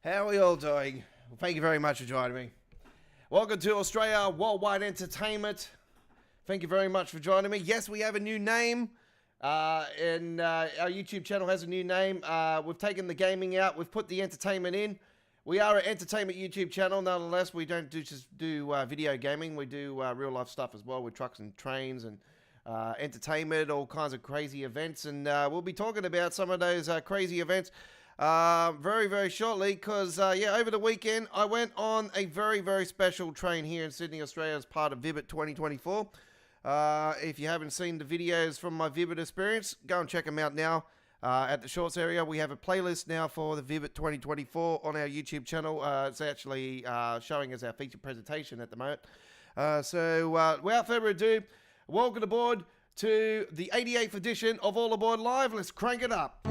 How are we all doing? Well, thank you very much for joining me. Welcome to Australia Worldwide Entertainment. Thank you very much for joining me. Yes, we have a new name. And our YouTube channel has a new name. We've taken the gaming out. We've put the entertainment in. We are an entertainment YouTube channel. Nonetheless, we don't just do video gaming. We do real life stuff as well with trucks and trains and entertainment, all kinds of crazy events. And we'll be talking about some of those crazy events very, very shortly, because over the weekend I went on a very, very special train here in Sydney, Australia, as part of Vivid 2024. If you haven't seen the videos from my Vivid experience, go and check them out now at the shorts area. We have a playlist now for the Vivid 2024 on our YouTube channel. It's actually showing as our feature presentation at the moment. So without further ado, welcome aboard to the 88th edition of All Aboard Live. Let's crank it up.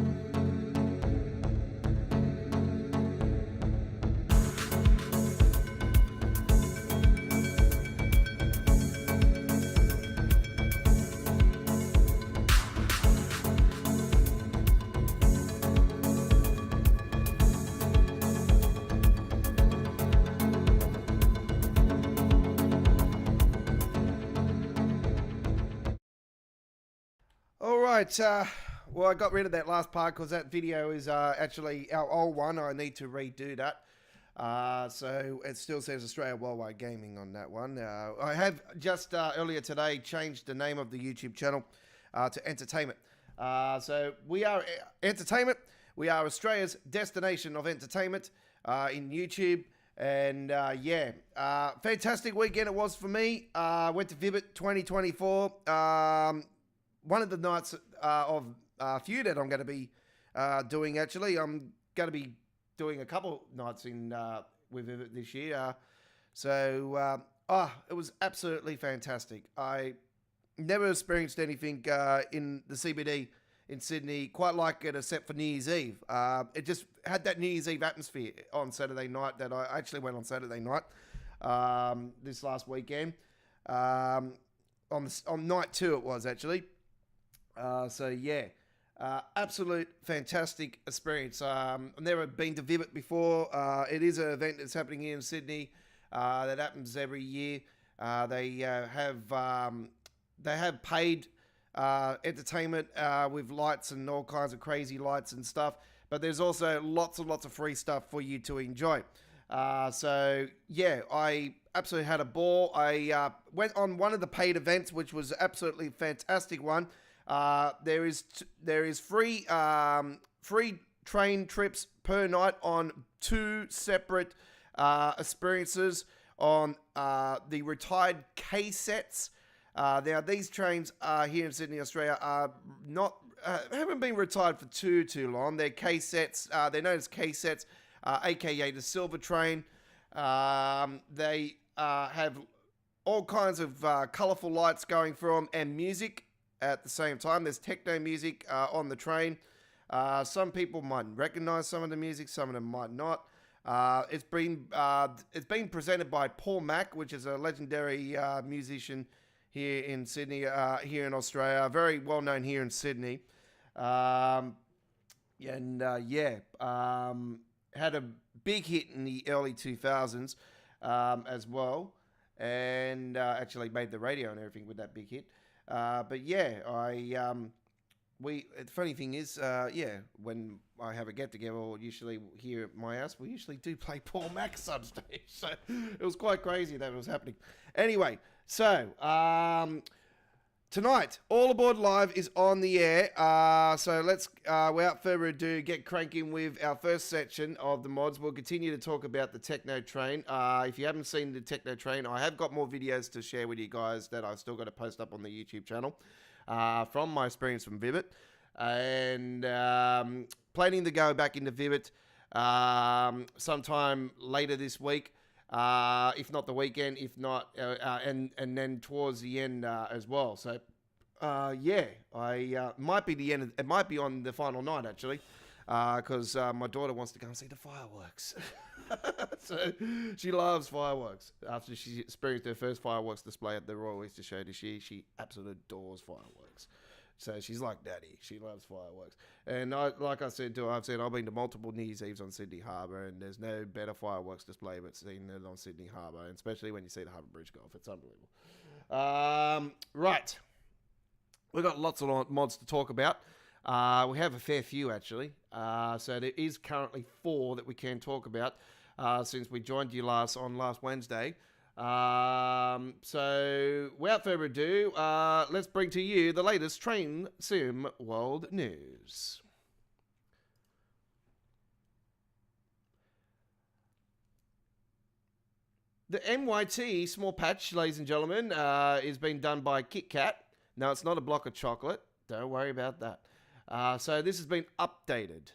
Alright, well, I got rid of that last part because that video is actually our old one. I need to redo that. So it still says Australia Worldwide Gaming on that one. I have just earlier today changed the name of the YouTube channel to Entertainment. So we are Entertainment. We are Australia's destination of entertainment in YouTube. And fantastic weekend it was for me. Went to Vivid 2024. One of the nights of a few that I'm going to be doing, actually. I'm going to be doing a couple nights in with it this year. It was absolutely fantastic. I never experienced anything in the CBD in Sydney quite like it, except for New Year's Eve. It just had that New Year's Eve atmosphere on Saturday night that I actually went on Saturday night this last weekend. On night 2 it was, actually. Absolute fantastic experience. I've never been to Vivid before. It is an event that's happening here in Sydney that happens every year. They have paid entertainment with lights and all kinds of crazy lights and stuff, but there's also lots and lots of free stuff for you to enjoy. I absolutely had a ball. I went on one of the paid events, which was absolutely fantastic one. There is free train trips per night on 2 separate experiences on the retired K sets. Now these trains here in Sydney, Australia, are not haven't been retired for too long. They're K sets. They're known as K sets, aka the Silver Train. They have all kinds of colourful lights going through them and music at the same time. There's techno music on the train. Some people might recognize some of the music, some of them might not. It's been presented by Paul Mack, which is a legendary musician here in Sydney, here in Australia, very well known here in Sydney. Had a big hit in the early 2000s as well, and actually made the radio and everything with that big hit. The funny thing is, when I have a get-together, or usually here at my house, we usually do play Paul Mack some stage, so it was quite crazy that it was happening. Anyway, so, tonight, All Aboard Live is on the air, so let's, without further ado, get cranking with our first section of the mods. We'll continue to talk about the Techno Train. If you haven't seen the Techno Train, I have got more videos to share with you guys that I've still got to post up on the YouTube channel from my experience from Vivid. And planning to go back into Vivid sometime later this week. If not the weekend, if not, and then towards the end as well. So, might be the end. It might be on the final night, actually, because my daughter wants to go and see the fireworks. So she loves fireworks. After she experienced her first fireworks display at the Royal Easter Show this year, she absolutely adores fireworks. So she's like daddy. She loves fireworks. And like I said too, I've been to multiple New Year's Eves on Sydney Harbour, and there's no better fireworks display but seeing it on Sydney Harbour, and especially when you see the Harbour Bridge go off. It's unbelievable. Right. We've got lots of mods to talk about. We have a fair few, actually. So there is currently 4 that we can talk about since we joined you last Wednesday. So without further ado, let's bring to you the latest Train Sim World News. The MYT small patch, ladies and gentlemen, is being done by Kit Kat. No, it's not a block of chocolate. Don't worry about that. So this has been updated,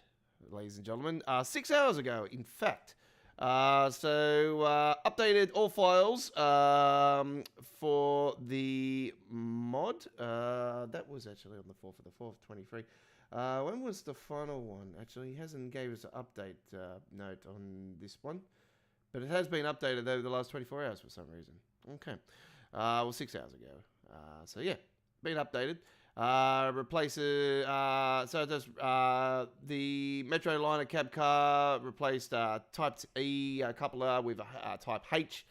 ladies and gentlemen, 6 hours ago, in fact. Updated all files for the mod. That was actually on the 4th of the 4th, 23. When was the final one? Actually, he hasn't gave us an update note on this one. But it has been updated over the last 24 hours for some reason. Okay. 6 hours ago. So yeah, been updated. Replaces, the Metroliner cab car replaced Type E coupler with a Type H.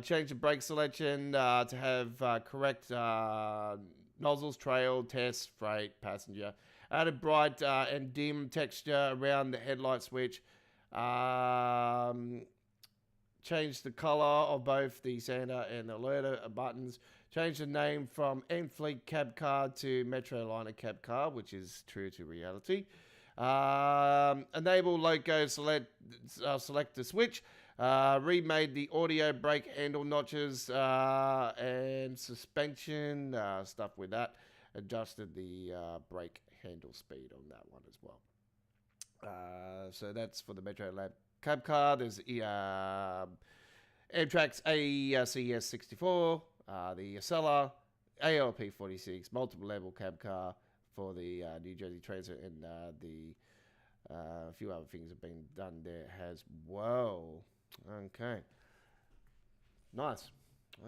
Changed the brake selection to have correct nozzles, trail, test, freight, passenger. Added bright and dim texture around the headlight switch. Changed the color of both the Sander and Alerter buttons. Changed the name from Enfleet Cab Car to Metroliner Cab Car, which is true to reality. Enable loco selector switch. Remade the audio brake handle notches and suspension, stuff with that. Adjusted the brake handle speed on that one as well. So that's for the Metroliner Cab Car. There's Amtrak's ACS64, the Acela, ALP 46, multiple level cab car for the New Jersey Transit, and a few other things have been done there as well. Okay. Nice.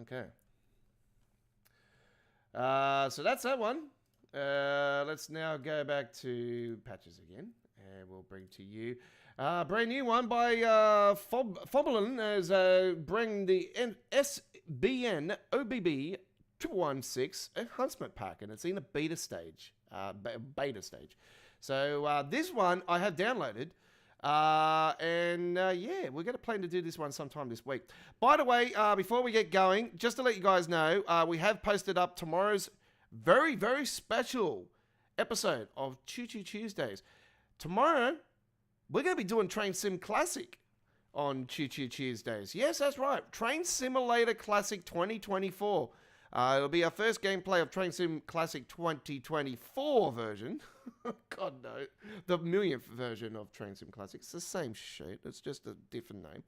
Okay. So that's that one. Let's now go back to patches again, and we'll bring to you brand new one by Foblin as bring the SBN OBB 216 enhancement pack, and it's in a beta stage. So this one I have downloaded, yeah, we're going to plan to do this one sometime this week. By the way, before we get going, just to let you guys know, we have posted up tomorrow's very, very special episode of Choo Choo Tuesdays. Tomorrow, we're going to be doing Train Sim Classic on Choo Choo Tuesdays. Yes, that's right. Train Simulator Classic 2024. It'll be our first gameplay of Train Sim Classic 2024 version. God, no. The millionth version of Train Sim Classic. It's the same shit. It's just a different name.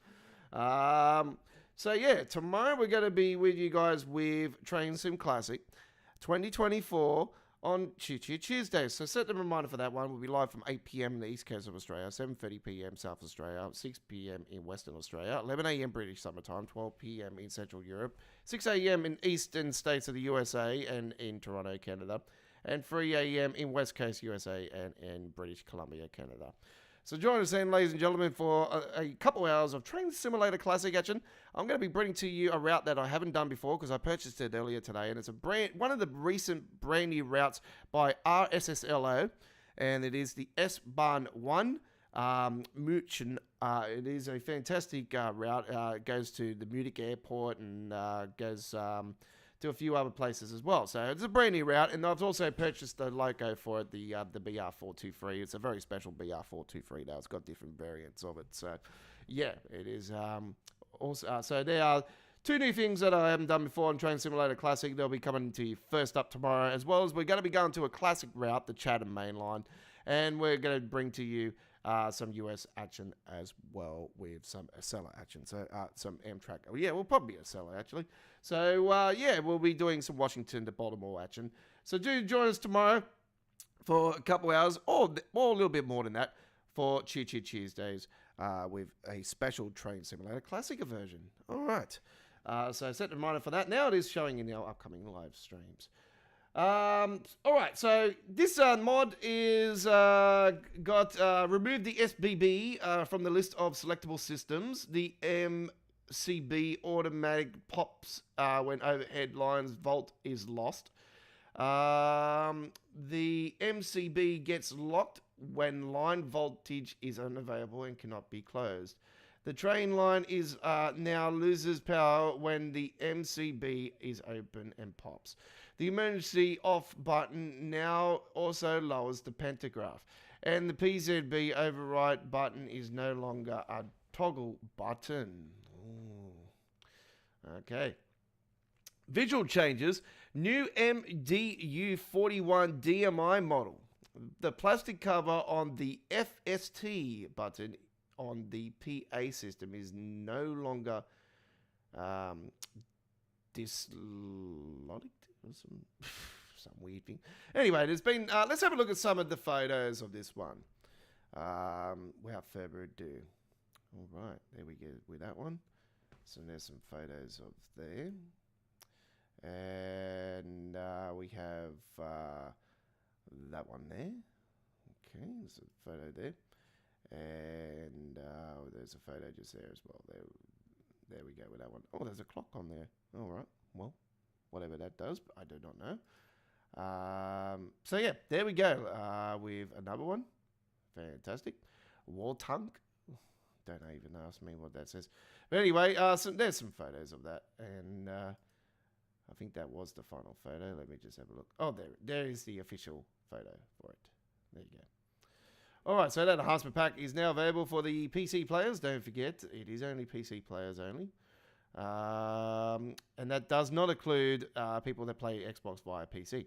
So, yeah, tomorrow we're going to be with you guys with Train Sim Classic 2024 on Choo Choo Tuesdays. So set the reminder for that one. We'll be live from 8 p.m. in the east coast of Australia, 7:30 p.m. South Australia, 6 p.m. in Western Australia, 11 a.m. British summertime, 12 p.m. in Central Europe, 6 a.m. in eastern states of the USA and in Toronto, Canada, and 3 a.m. in West Coast USA and in British Columbia, Canada. So join us then, ladies and gentlemen, for a couple hours of Train Simulator Classic action. I'm going to be bringing to you a route that I haven't done before because I purchased it earlier today, and it's one of the recent brand new routes by RSSLO, and it is the S-Bahn 1 München. It is a fantastic route. It goes to the Munich airport and goes to a few other places as well. So it's a brand new route, and I've also purchased the loco for it, the BR423. It's a very special BR423 now. It's got different variants of it. So yeah, it is also. So there are two new things that I haven't done before on Train Simulator Classic. They'll be coming to you first up tomorrow, as well as we're going to be going to a classic route, the Chatham Main Line, and we're going to bring to you some US action as well with some Acela action. So some Amtrak. Oh, yeah, we'll probably be Acela actually. So yeah, we'll be doing some Washington to Baltimore action. So do join us tomorrow for a couple hours, or a little bit more than that, for Choo Choo Tuesdays with a special Train Simulator Classic version. All right. So set the reminder for that. Now it is showing in our upcoming live streams. All right, so this mod is removed the SBB from the list of selectable systems. The MCB automatic pops when overhead lines volt is lost. The MCB gets locked when line voltage is unavailable and cannot be closed. The train line is now loses power when the MCB is open and pops. The emergency off button now also lowers the pantograph. And the PZB override button is no longer a toggle button. Ooh. Okay. Visual changes. New MDU41 DMI model. The plastic cover on the FST button on the PA system is no longer dislodged or some weird thing. Anyway, there's been. Let's have a look at some of the photos of this one. Without further ado. All right, there we go with that one. So there's some photos of there. And we have that one there. Okay, there's a photo there. And there's a photo just there as well. There we go with that one. Oh, there's a clock on there. All right. Well, whatever that does, I do not know. So yeah, there we go with another one. Fantastic. Wall tunk. Don't even ask me what that says. But anyway, there's some photos of that. And I think that was the final photo. Let me just have a look. Oh, there is the official photo for it. There you go. All right, so that enhancement pack is now available for the PC players. Don't forget, it is only PC players only. And that does not include people that play Xbox via PC.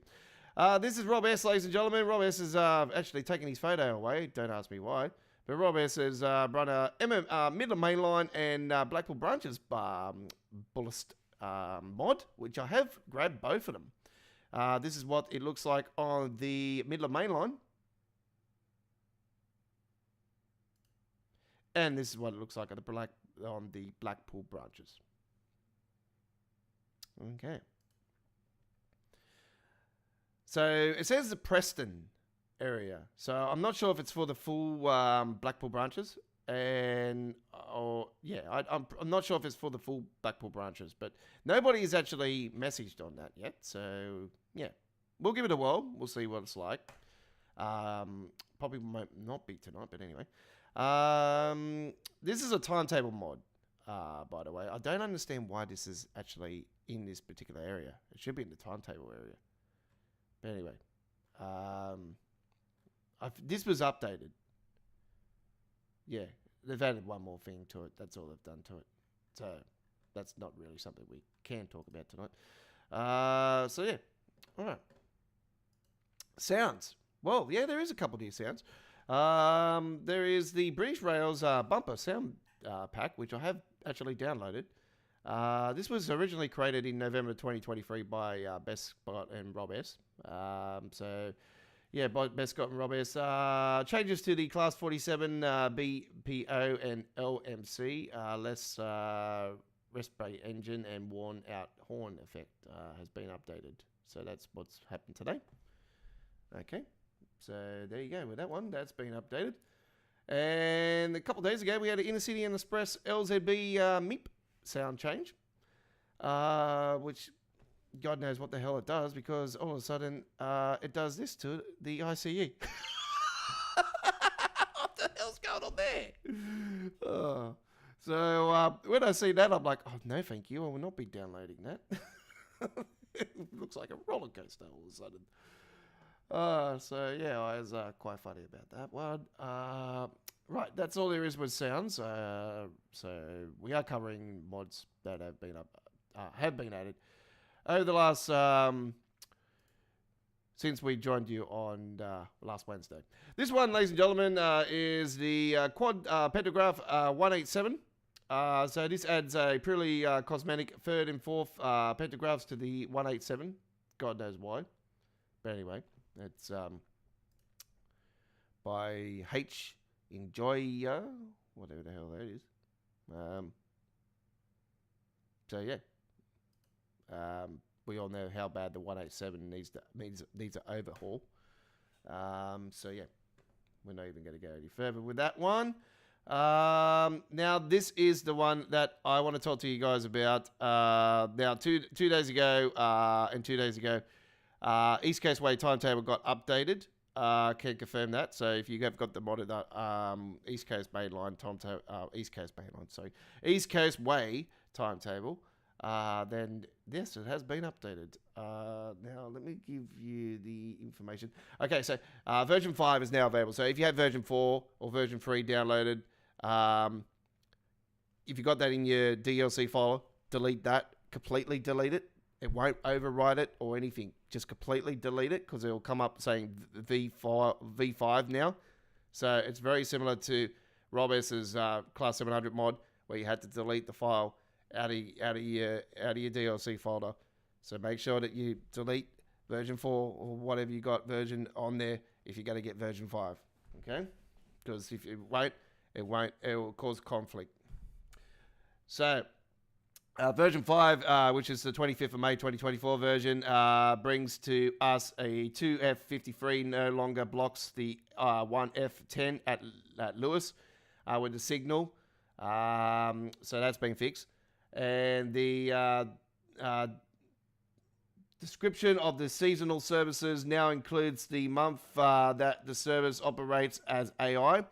This is Rob S, ladies and gentlemen. Rob S is actually taking his photo away. Don't ask me why. But Rob S has run a Midland Mainline and Blackpool Branches Bullist mod, which I have grabbed both of them. This is what it looks like on the Midland Mainline. And this is what it looks like on the Blackpool Branches. Okay. So it says the Preston area. So I'm not sure if it's for the full Blackpool Branches. I'm not sure if it's for the full Blackpool Branches. But nobody has actually messaged on that yet. So, yeah. We'll give it a whirl. We'll see what it's like. Probably might not be tonight, but anyway. This is a timetable mod, by the way. I don't understand why this is actually in this particular area. It should be in the timetable area. But anyway, this was updated. Yeah, they've added one more thing to it. That's all they've done to it. So that's not really something we can talk about tonight. So yeah, all right. Sounds. Well, yeah, there is a couple new sounds. There is the British Rails bumper sound pack, which I have actually downloaded. This was originally created in November 2023 by Best Scott and Rob S. So, yeah, by Best Scott and Rob S. Changes to the Class 47 BPO and LMC. Less respray engine and worn out horn effect has been updated. So that's what's happened today. Okay. So there you go with that one. That's been updated. And a couple of days ago, we had an Inner City and Express LZB MIP sound change, which God knows what the hell it does, because all of a sudden it does this to the ICE. What the hell's going on there? So when I see that, I'm like, oh, no, thank you. I will not be downloading that. It looks like a roller coaster all of a sudden. So yeah, I was quite funny about that one. Right, that's all there is with sounds. So we are covering mods that have been added over the last since we joined you on last Wednesday. This one, ladies and gentlemen, is the quad pantograph 187. So this adds a purely cosmetic third and fourth pantographs to the 187. God knows why, but anyway. It's by H Enjoy, whatever the hell that is. So yeah, we all know how bad the 187 needs an overhaul. So yeah, we're not even going to go any further with that one. Now this is the one that I want to talk to you guys about. Now two days ago and 2 days ago, East Coast Way timetable got updated. Can confirm that. So if you have got the modded East Coast Mainline timetable, East Coast Way timetable, then yes, it has been updated. Now let me give you the information. Okay, so version 5 is now available. So if you have version 4 or version 3 downloaded, if you got that in your DLC file, delete that. Completely delete it. It won't overwrite it or anything. Just completely delete it because it will come up saying V5 now. So it's very similar to Rob S's Class 700 mod where you had to delete the file out of your DLC folder. So make sure that you delete version 4 or whatever you got version on there if you're going to get version 5. Okay? Because if it won't, it will cause conflict. So version 5, which is the 25th of May 2024 version, brings to us a 2F53 no longer blocks the 1F10 at Lewis with the signal. So that's been fixed. And the description of the seasonal services now includes the month that the service operates as AI.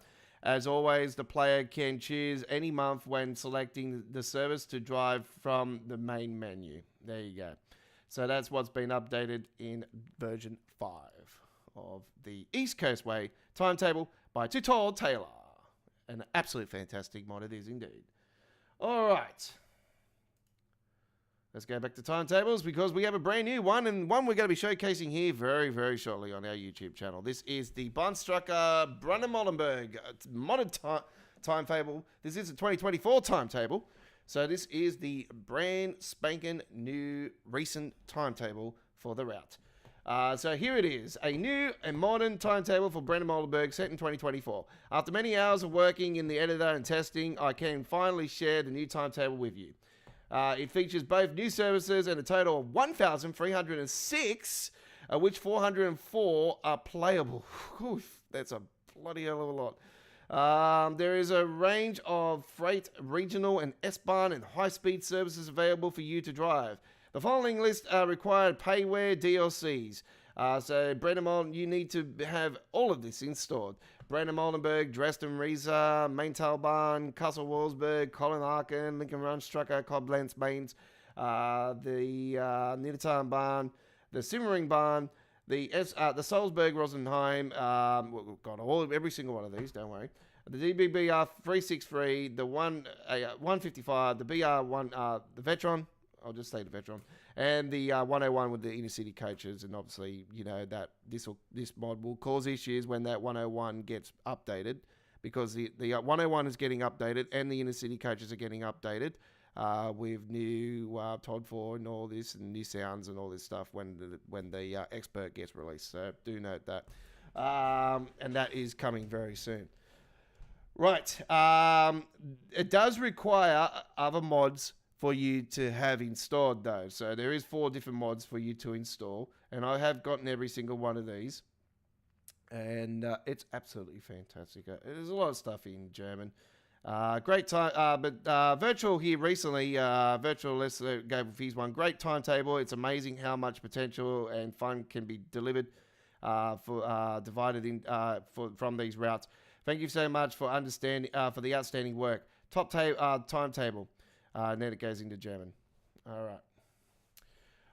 As always, the player can choose any month when selecting the service to drive from the main menu. There you go. So that's what's been updated in version 5 of the East Coast Way timetable by Tutorial Taylor. An absolute fantastic mod it is indeed. All right. Let's go back to timetables because we have a brand new one and one we're going to be showcasing here very, very shortly on our YouTube channel. This is the Bahnstrecke Bremen Oldenburg modded timetable. This is a 2024 timetable. So this is the brand spanking new recent timetable for the route. So here it is, a new and modern timetable for Bremen Oldenburg set in 2024. After many hours of working in the editor and testing, I can finally share the new timetable with you. It features both new services and a total of 1,306, which 404 are playable. Oof, that's a bloody hell of a lot. There is a range of freight, regional, and S-Bahn and high-speed services available for you to drive. The following list are required payware DLCs. So Bremen, you need to have all of this installed. Bremen Oldenburg, Dresden Riese, Maintalbahn, Kassel Wolfsburg, Colin Lincoln Bahnstrecke, Koblenz Mainz, the Niedertalbahn, the Simmering Bahn, the Salzburg Rosenheim, we've got every single one of these, don't worry. The DBBR 363, the 155, the BR1, the Vetron, I'll just say the Vetron, and the 101 with the inner city coaches. And obviously, you know that this mod will cause issues when that 101 gets updated, because the 101 is getting updated and the inner city coaches are getting updated with new Todd 4 and all this and new sounds and all this stuff when the expert gets released. So do note that, and that is coming very soon. Right, it does require other mods for you to have installed though. So there is 4 different mods for you to install, and I have gotten every single one of these, and it's absolutely fantastic. There's a lot of stuff in German. Great time, but Virtual here recently, Virtual let's go with his one. Great timetable. It's amazing how much potential and fun can be delivered from these routes. Thank you so much for for the outstanding work. Top timetable. And then it goes into German.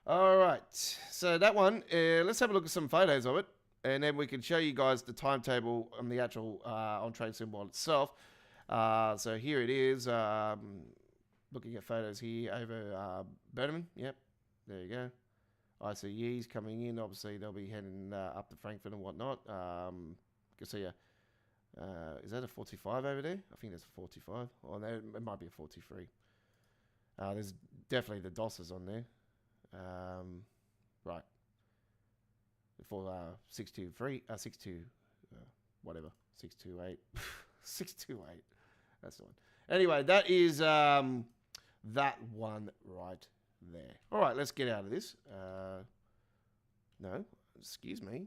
All right. So that one, let's have a look at some photos of it, and then we can show you guys the timetable on the actual on-train symbol itself. So here it is. Looking at photos here over Bremen. Yep, there you go. ICE's coming in. Obviously, they'll be heading up to Frankfurt and whatnot. You can see is that a 45 over there? I think that's a 45. Or it might be a 43. There's definitely the DOSes on there. Right. For 628. 628. That's the one. Anyway, that is that one right there. All right, let's get out of this. No, excuse me.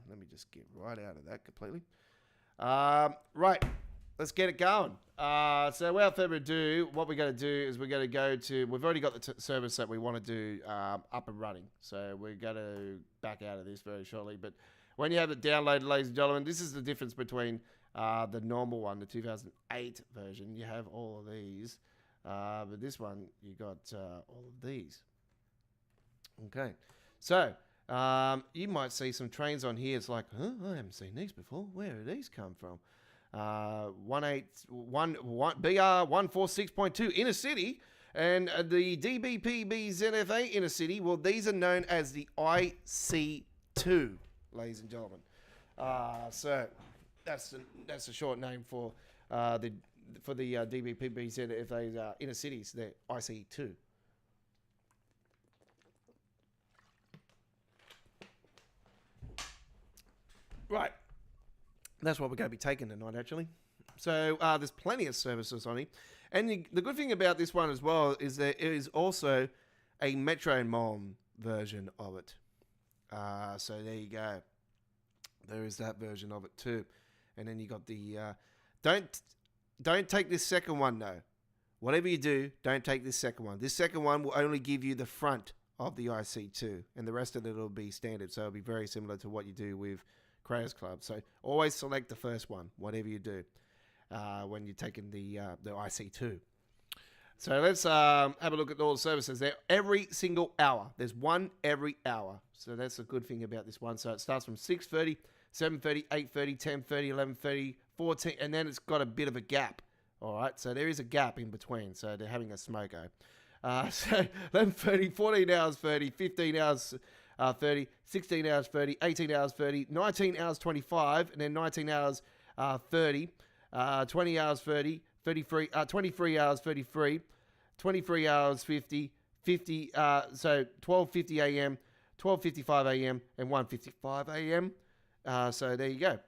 Let me just get right out of that completely. Right, let's get it going. So without further ado, what we're going to do is we're going to go to, we've already got the service that we want to do up and running. So we're going to back out of this very shortly. But when you have it downloaded, ladies and gentlemen, this is the difference between the normal one, the 2008 version. You have all of these. But this one, you got all of these. Okay, so you might see some trains on here. It's like, huh, I haven't seen these before. Where do these come from? BR 146.2 inner city, and the DBPB ZFA inner city. Well, these are known as the IC2, ladies and gentlemen. So that's a short name for the DBPB ZFA inner cities. They're IC2. Right. That's what we're going to be taking tonight, actually. So there's plenty of services on it. And the good thing about this one as well is that it is also a Metro Mom version of it. So there you go. There is that version of it too. And then you got the... Don't take this second one, though. Whatever you do, don't take this second one. This second one will only give you the front of the IC2. And the rest of it will be standard. So it'll be very similar to what you do with Creators Club. So always select the first one, whatever you do, when you're taking the IC2. So let's have a look at all the services there. Every single hour. There's one every hour. So that's a good thing about this one. So it starts from 6:30, 7:30, 8:30, 10:30, 11:30, 14, and then it's got a bit of a gap. All right. So there is a gap in between. So they're having a smoko. So 11:30, 14 hours 30, 15 hours 30, 16 hours 30, 18 hours 30, 19 hours 25, and then 19 hours 30, 20 hours 30, 33, 23 hours 33, 23 hours 50, 50, so 12:50 a.m., 12:55 a.m., and 1:55 a.m. So there you go.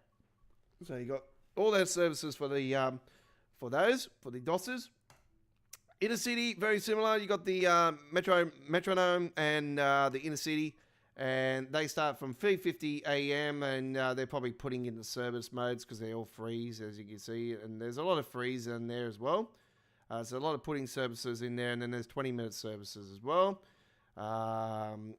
So you got all those services for the DOSes. Inner city, very similar. You got the Metronome and the inner city. And they start from 3:50 a.m. and they're probably putting in the service modes because they all freeze, as you can see. And there's a lot of freeze in there as well. So a lot of putting services in there. And then there's 20-minute services as well. And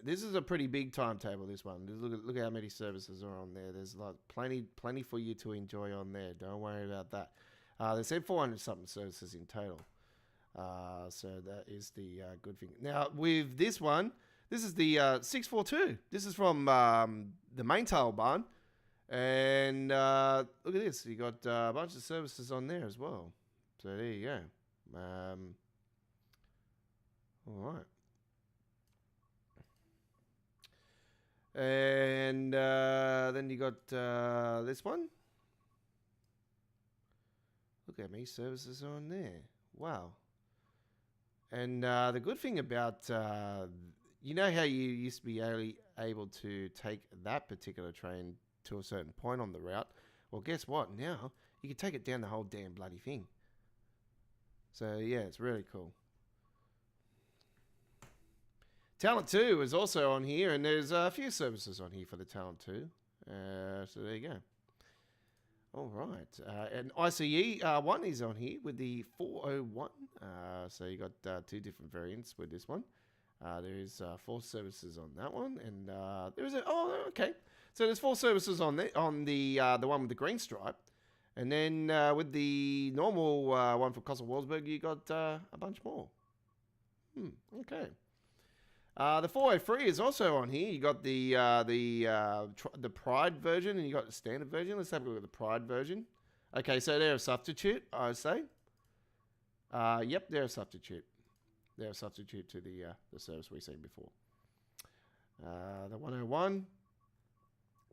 this is a pretty big timetable, this one. Look how many services are on there. There's like plenty for you to enjoy on there. Don't worry about that. They said 400-something services in total. So that is the good thing. Now, with this one... This is the 642. This is from the main tailbahn. And look at this. You got a bunch of services on there as well. So there you go. All right. And then you got this one. Look how many services are on there. Wow. And the good thing about... you know how you used to be able to take that particular train to a certain point on the route? Well, guess what? Now, you can take it down the whole damn bloody thing. So, yeah, it's really cool. Talent 2 is also on here, and there's a few services on here for the Talent 2. So, there you go. All right. And ICE 1 is on here with the 401. So, you got two different variants with this one. There is 4 services on that one, and there is okay. So there's 4 services on the one with the green stripe, and then with the normal one for Kossel-Wolfsburg, you got a bunch more. Okay. The 403 is also on here. You got the Pride version, and you got the standard version. Let's have a look at the Pride version. Okay, so they're a substitute, I say. Yep, they're a substitute. They're a substitute to the service we've seen before. The 101,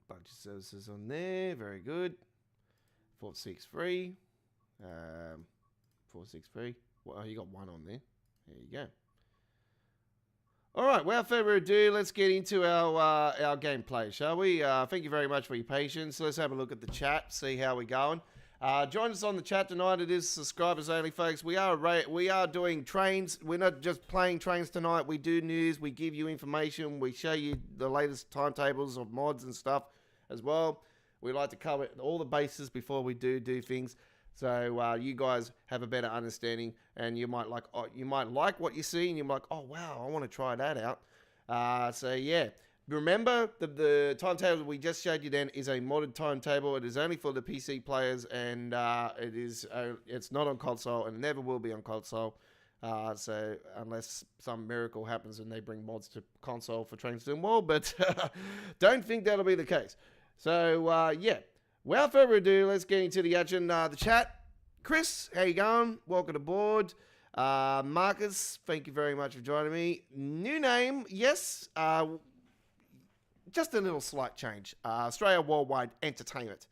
bunch of services on there, very good. 463, 463. Well, you got one on there. There you go. All right, without further ado, let's get into our gameplay, shall we? Thank you very much for your patience. Let's have a look at the chat, see how we're going. Join us on the chat tonight. It is subscribers only, folks. We are doing trains. We're not just playing trains tonight. We do news. We give you information. We show you the latest timetables of mods and stuff as well. We like to cover all the bases before we do things. So you guys have a better understanding, and you might like what you see, and you're like, oh wow, I want to try that out. So yeah. Remember, the timetable we just showed you then is a modded timetable. It is only for the PC players, and it's not on console, and it never will be on console. So unless some miracle happens and they bring mods to console for Trains to the Wall, but don't think that'll be the case. So yeah, without further ado, let's get into the action. The chat. Chris, how you going? Welcome aboard. Marcus, thank you very much for joining me. New name, yes. Just a little slight change. Australia Worldwide Entertainment.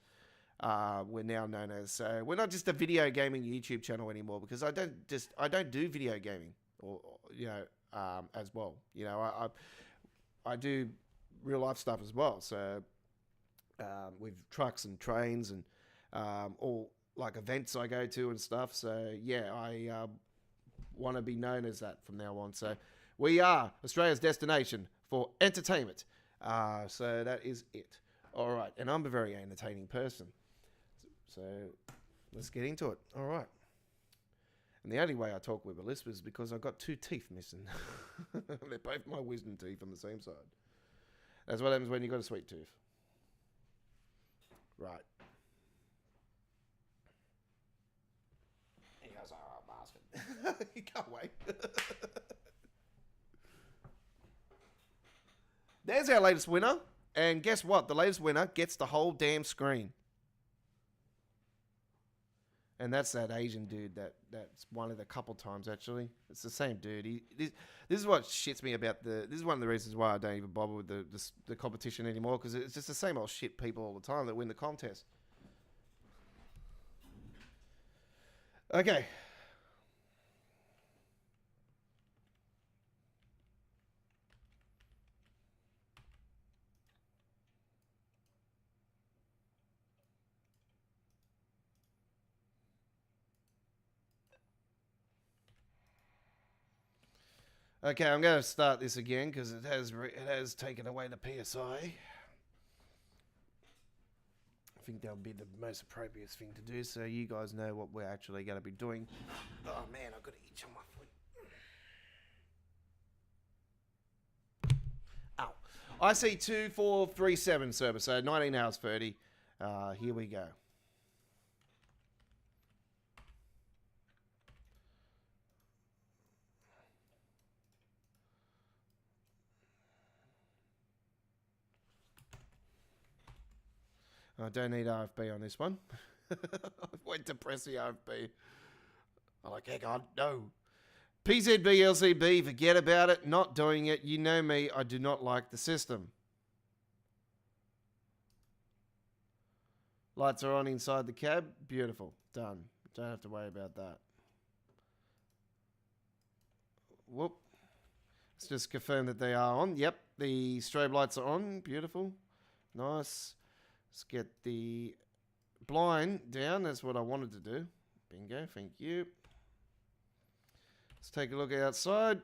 We're now known as. So we're not just a video gaming YouTube channel anymore, because I don't do video gaming or as well. I do real life stuff as well. So with trucks and trains and all like events I go to and stuff. So yeah, I want to be known as that from now on. So we are Australia's destination for entertainment. So that is it. All right. And I'm a very entertaining person. So let's get into it. All right. And the only way I talk with a lisp is because I've got 2 teeth missing. They're both my wisdom teeth on the same side. That's what happens when you've got a sweet tooth. Right. He goes, oh, bastard. You can't wait. There's our latest winner. And guess what? The latest winner gets the whole damn screen. And that's that Asian dude that's won it a couple times, actually. It's the same dude. This is what shits me about this is one of the reasons why I don't even bother with the competition anymore, because it's just the same old shit people all the time that win the contest. Okay. Okay, I'm going to start this again because it has taken away the PSI. I think that would be the most appropriate thing to do, so you guys know what we're actually going to be doing. Oh man, I've got an itch on my foot. Ow. IC2 server, so 19 hours 30. Here we go. I don't need RFB on this one. I went to press the RFB. I'm like, hey God, no. PZB, LCB, forget about it. Not doing it. You know me. I do not like the system. Lights are on inside the cab. Beautiful. Done. Don't have to worry about that. Whoop. Let's just confirm that they are on. Yep. The strobe lights are on. Beautiful. Nice. Let's get the blind down. That's what I wanted to do. Bingo. Thank you. Let's take a look outside.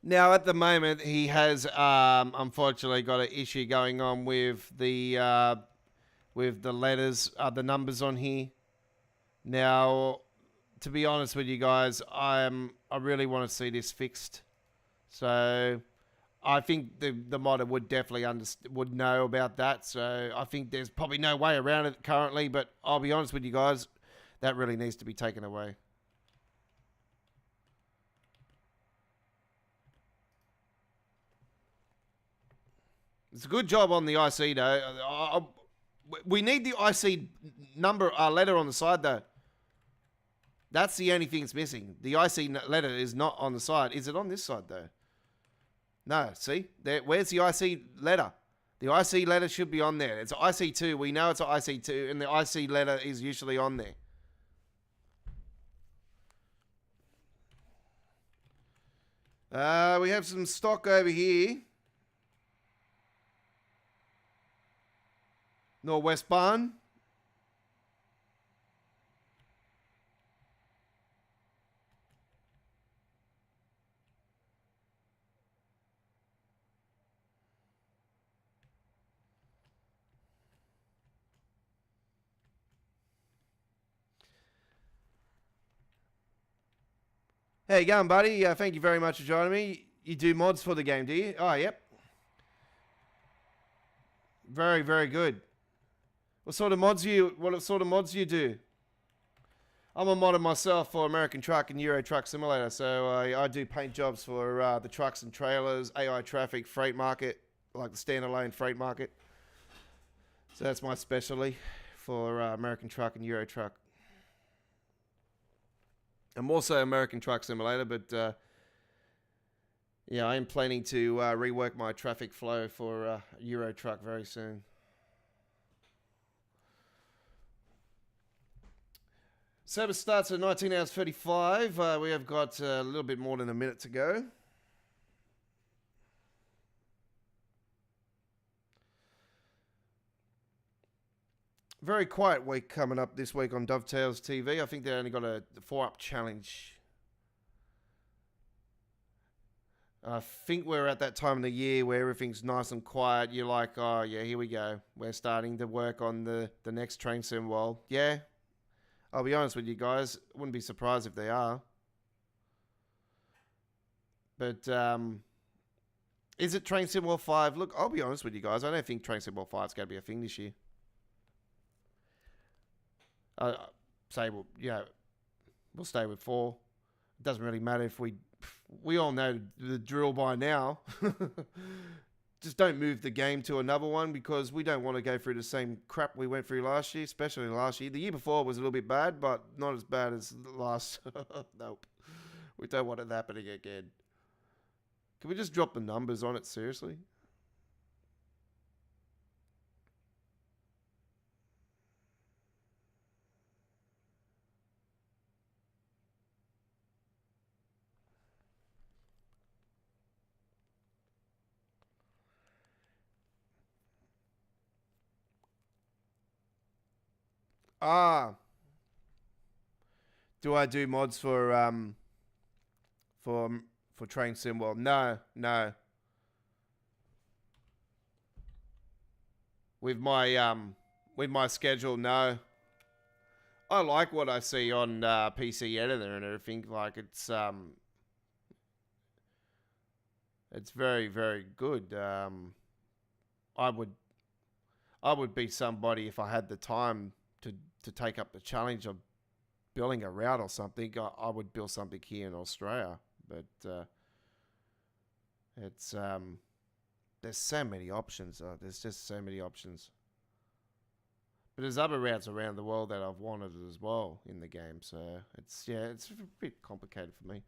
Now, at the moment, he has unfortunately got an issue going on with the letters, the numbers on here. Now, to be honest with you guys, I really want to see this fixed. So, I think the modder would definitely would know about that. So I think there's probably no way around it currently. But I'll be honest with you guys, that really needs to be taken away. It's a good job on the IC though. We need the IC number letter on the side though. That's the only thing it's missing. The IC letter is not on the side. Is it on this side though? No, see? There, where's the IC letter? The IC letter should be on there. It's an IC2. We know it's an IC2, and the IC letter is usually on there. We have some stock over here. Northwest Bahn. How you going, buddy? Thank you very much for joining me. You do mods for the game, do you? Oh, yep. Very, very good. What sort of mods do you do? I'm a modder myself for American Truck and Euro Truck Simulator, so I do paint jobs for the trucks and trailers, AI traffic, freight market, like the standalone freight market. So that's my specialty for American Truck and Euro Truck. I'm also American Truck Simulator, but yeah, I am planning to rework my traffic flow for Euro Truck very soon. Service starts at 19 hours 35. We have got a little bit more than a minute to go. Very quiet week coming up this week on Dovetails TV. I think they only got a 4-up challenge. I think we're at that time of the year where everything's nice and quiet. You're like, oh yeah, here we go. We're starting to work on the next train sim wall. Yeah, I'll be honest with you guys. Wouldn't be surprised if they are. But is it Train Sim World 5? Look, I'll be honest with you guys. I don't think Train Sim World 5 is going to be a thing this year. Say, well, yeah, we'll stay with 4. It doesn't really matter if we all know the drill by now. Just don't move the game to another one because we don't want to go through the same crap we went through last year, especially last year. The year before was a little bit bad, but not as bad as the last. Nope. We don't want it happening again. Can we just drop the numbers on it, seriously? Do I do mods for Train Sim World? No. With my schedule, no. I like what I see on PC Editor and everything. Like it's very, very good. I would be somebody if I had the time to take up the challenge of building a route or something. I would build something here in Australia, but it's there's so many options. There's just so many options. But there's other routes around the world that I've wanted as well in the game, so it's a bit complicated for me.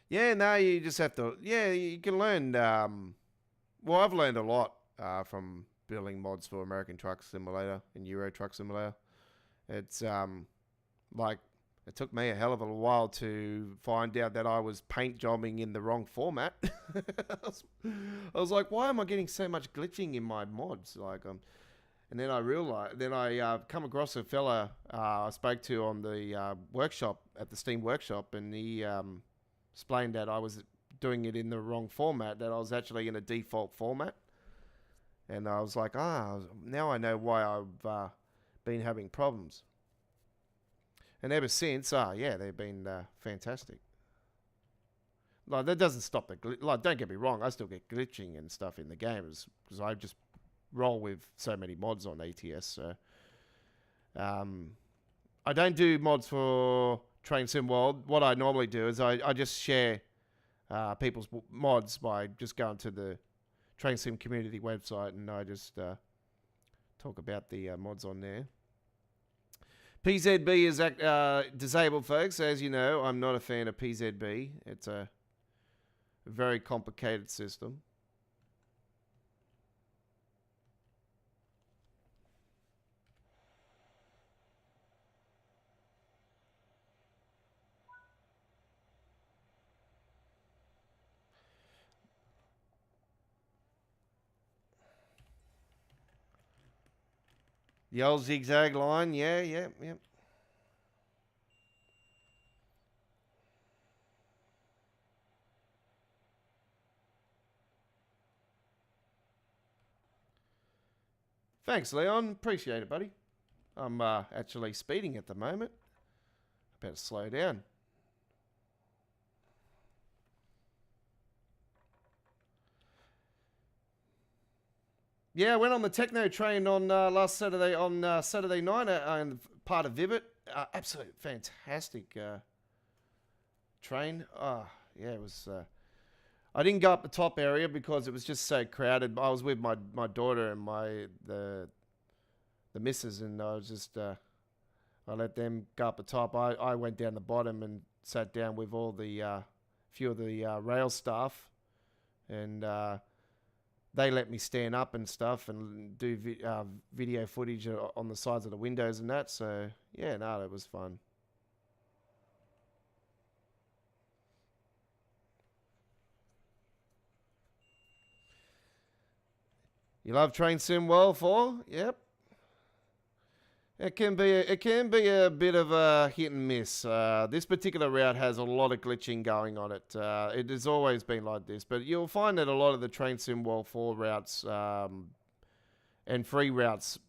Yeah, no, you just have to. Yeah, you can learn. Well, I've learned a lot from building mods for American Truck Simulator and Euro Truck Simulator. It's like it took me a hell of a while to find out that I was paint jobbing in the wrong format. I was like, why am I getting so much glitching in my mods? Like, and then I realized, come across a fella I spoke to on the workshop at the Steam workshop, and he explained that I was doing it in the wrong format, that I was actually in a default format. And I was like, now I know why I've been having problems. And ever since, yeah, they've been fantastic. Like, that doesn't stop the like. Don't get me wrong, I still get glitching and stuff in the games because I just roll with so many mods on ATS. So, I don't do mods for Train Sim World. What I normally do is I just share people's mods by just going to the Train Sim community website and I just talk about the mods on there. PZB is disabled, folks. As you know, I'm not a fan of PZB. It's a very complicated system. The old zigzag line, yeah. Thanks, Leon. Appreciate it, buddy. I'm actually speeding at the moment. I better slow down. Yeah, I went on the techno train on last Saturday on Saturday night and part of Vivid. Absolute fantastic train. Yeah, it was. I didn't go up the top area because it was just so crowded. I was with my daughter and the missus, and I was just I let them go up the top. I went down the bottom and sat down with all the few of the rail staff, and they let me stand up and stuff and do video footage on the sides of the windows and that. So yeah, no, it was fun. You love Train Sim World 4? Yep. It can be a bit of a hit and miss. This particular route has a lot of glitching going on it. It has always been like this, but you'll find that a lot of the Train Sim World 4 routes and free routes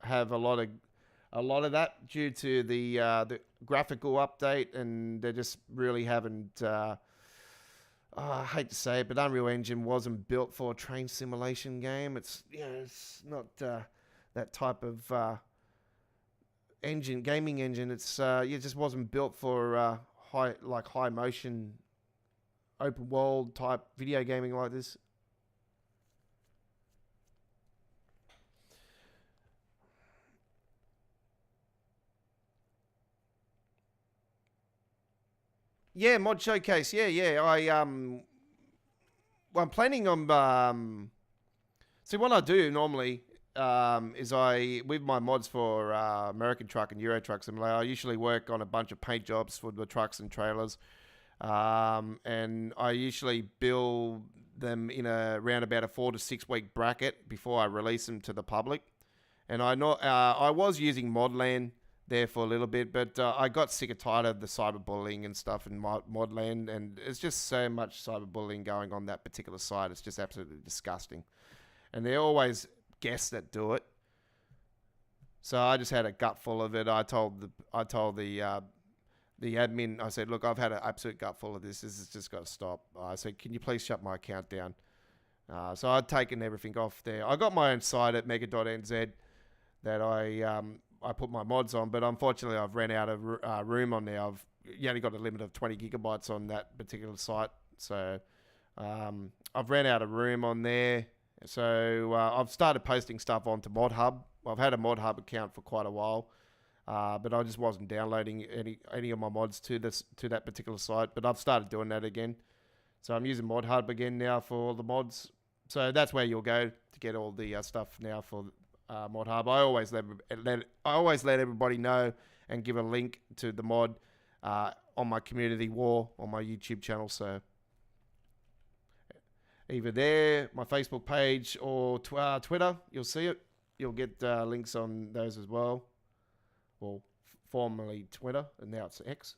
have a lot of that due to the graphical update, and they just really haven't. I hate to say it, but Unreal Engine wasn't built for a train simulation game. It's not that type of gaming engine. It's it just wasn't built for high motion, open world type video gaming like this. Yeah, mod showcase. Yeah. I'm planning on see what I do normally is I with my mods for American Truck and Euro Truck Simulator. I usually work on a bunch of paint jobs for the trucks and trailers, and I usually build them in around about a 4 to 6 week bracket before I release them to the public. And I was using Modland there for a little bit, but I got sick and tired of the cyberbullying and stuff in Modland, and it's just so much cyberbullying going on that particular site. It's just absolutely disgusting, and they're always guests that do it. So I just had a gut full of it. I told the admin, I said, look, I've had an absolute gut full of this. This has just got to stop. I said, can you please shut my account down? So I'd taken everything off there. I got my own site at mega.nz that I put my mods on, but unfortunately I've ran out of room on there. You only got a limit of 20 gigabytes on that particular site, so I've ran out of room on there. So I've started posting stuff onto ModHub. I've had a ModHub account for quite a while, but I just wasn't downloading any of my mods to that particular site. But I've started doing that again. So I'm using ModHub again now for all the mods. So that's where you'll go to get all the stuff now for ModHub. I always let everybody know and give a link to the mod on my community wall on my YouTube channel. So either there, my Facebook page, or Twitter, you'll see it. You'll get links on those as well. Well, formerly Twitter, and now it's X.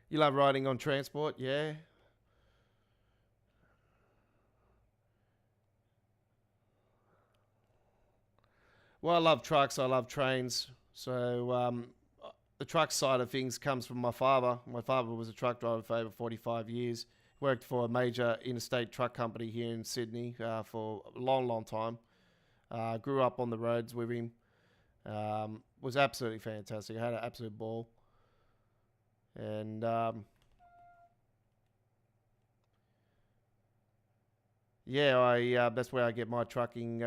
You love riding on transport, yeah? Well, I love trucks. I love trains. So the truck side of things comes from my father. My father was a truck driver for over 45 years. Worked for a major interstate truck company here in Sydney for a long, long time. Grew up on the roads with him. Was absolutely fantastic. I had an absolute ball. And yeah, that's where I get my trucking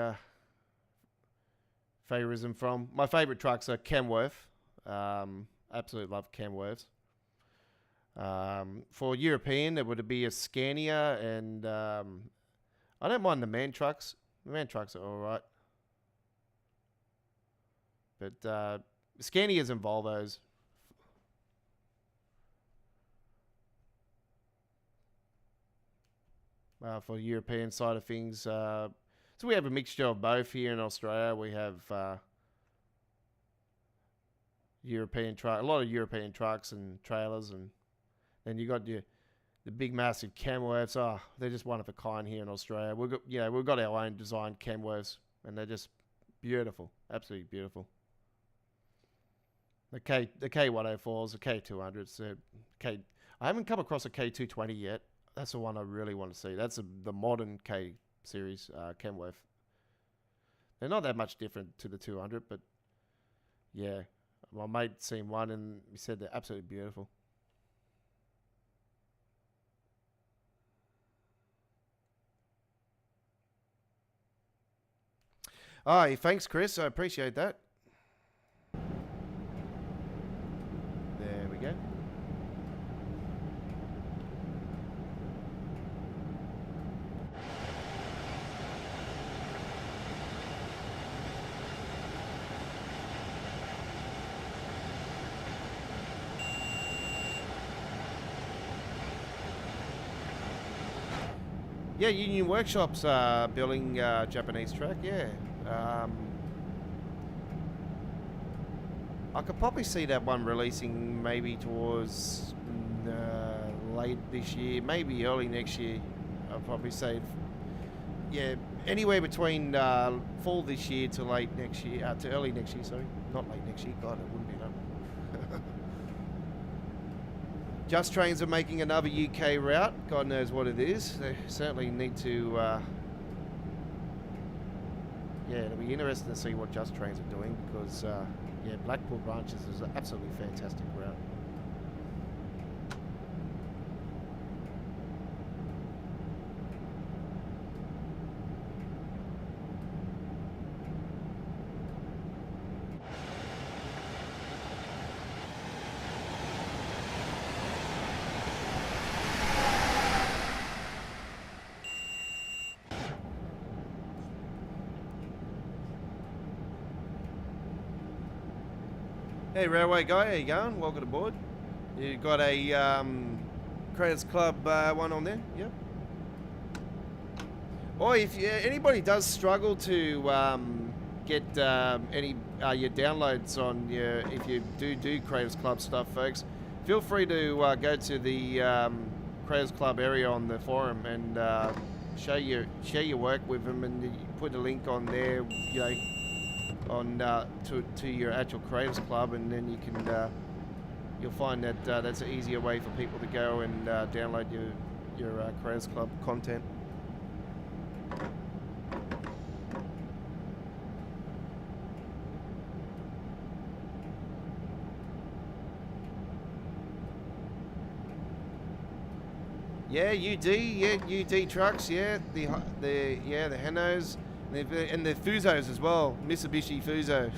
favourism from. My favourite trucks are Kenworth. Absolutely love Kenworths. For European, it would be a Scania, and I don't mind the man trucks. The man trucks are all right. But Scanias and Volvos. For the European side of things. So we have a mixture of both here in Australia. We have a lot of European trucks and trailers, and then you got the big massive Kenworths. Oh, they're just one of a kind here in Australia. We've got our own designed Kenworths, and they're just beautiful, absolutely beautiful. The K104s, the K200s, I haven't come across a K220 yet. That's the one I really want to see. That's the modern K series Kenworth. They're not that much different to the 200, but yeah, my mate seen one and he said they're absolutely beautiful. Oh, thanks, Chris. I appreciate that. There we go. Yeah, Union Workshops building Japanese track, yeah. I could probably see that one releasing maybe towards late this year, maybe early next year. I'll probably say, yeah, anywhere between fall this year to late next year, to early next year, sorry. Not late next year, God, it wouldn't be enough. Just Trains are making another UK route. God knows what it is. They certainly need to... yeah, it'll be interesting to see what Just Trains are doing because, yeah, Blackpool branches is an absolutely fantastic route. Hey Railway Guy, how you going? Welcome aboard. You got a Creators Club one on there? Yep. Or if anybody does struggle to get any your downloads on if you do Creators Club stuff, folks, feel free to go to the Creators Club area on the forum and share your work with them, and you put a link on there, you know, on to your actual Creators Club, and then you can you'll find that that's an easier way for people to go and download your Creators Club content. Yeah, UD trucks, yeah, the Hanos. And the Fuzos as well, Mitsubishi Fuso.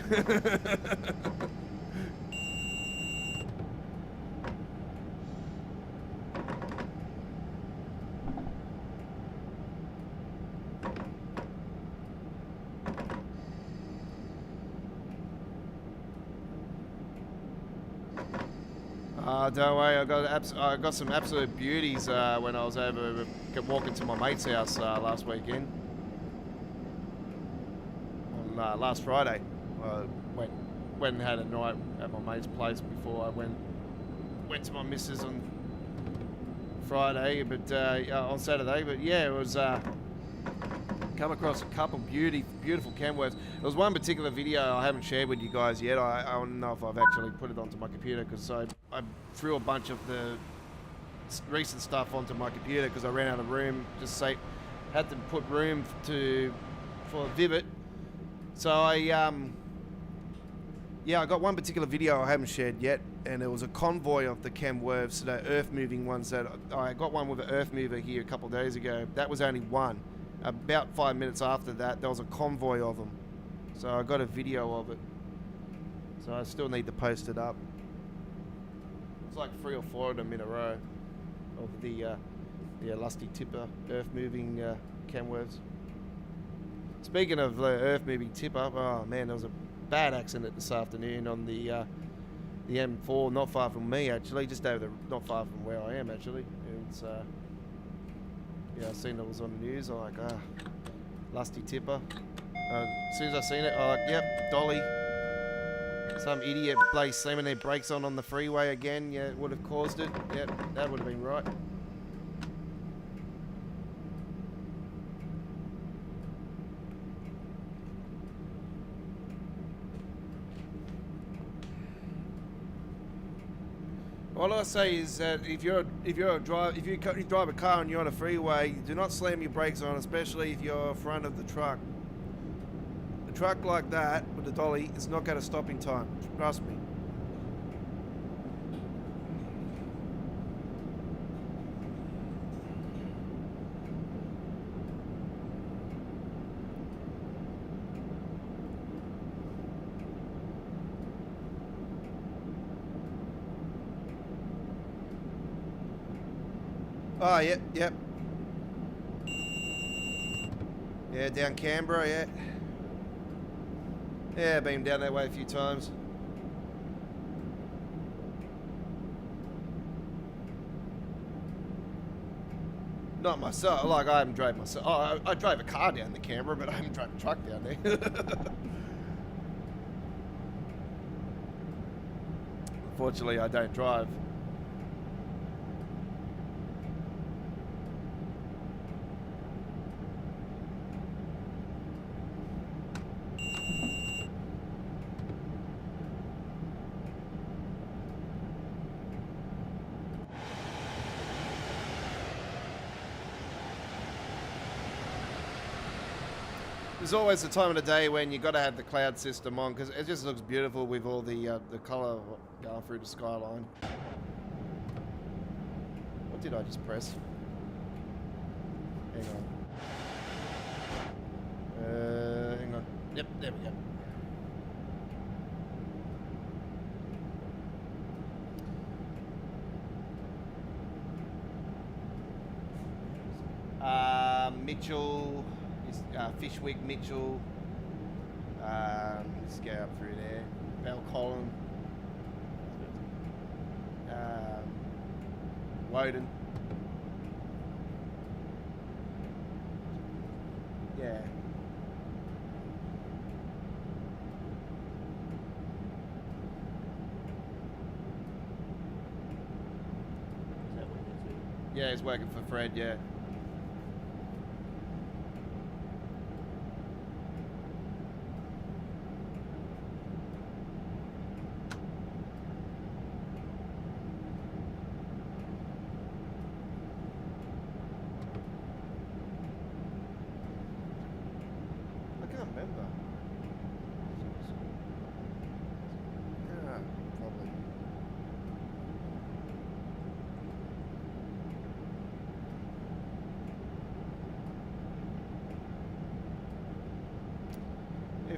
Don't worry, I got some absolute beauties when I was over walking to my mate's house last weekend. Last Friday, went and had a night at my mate's place before I went to my missus on Friday, but on Saturday. But yeah, it was come across a couple beautiful camworks. There was one particular video I haven't shared with you guys yet. I don't know if I've actually put it onto my computer because I threw a bunch of the recent stuff onto my computer because I ran out of room. Had to put room for Vivid. So I got one particular video I haven't shared yet, and it was a convoy of the camwerves, the earth moving ones. That I got one with an earth mover here a couple of days ago. That was only one. About 5 minutes after that, there was a convoy of them. So I got a video of it. So I still need to post it up. It's like 3 or 4 of them in a row of the lusty tipper earth moving camwerves. Speaking of earth moving tipper, oh man, there was a bad accident this afternoon on the M4, not far from me actually, not far from where I am actually. It's I seen it was on the news. I'm like, lusty tipper. As soon as I seen it, I'm like, yep, dolly. Some idiot slamming their brakes on the freeway again. Yeah, it would have caused it. Yep, that would have been right. All I say is that if you drive a car and you're on a freeway, do not slam your brakes on, especially if you're in front of the truck. A truck like that with the dolly is not going to stop in time. Trust me. Oh, yep. Yeah, down Canberra, yeah. Yeah, been down that way a few times. Not myself, like I haven't drove myself. Oh, I drove a car down to Canberra, but I haven't drove a truck down there. Unfortunately, I don't drive. There's always a time of the day when you got to have the cloud system on because it just looks beautiful with all the colour going through the skyline. What did I just press? Hang on. Hang on. Yep, there we go. Mitchell. Fishwick, Mitchell, let's go up through there, Belcolin, Woden, yeah. Yeah, he's working for Fred, yeah.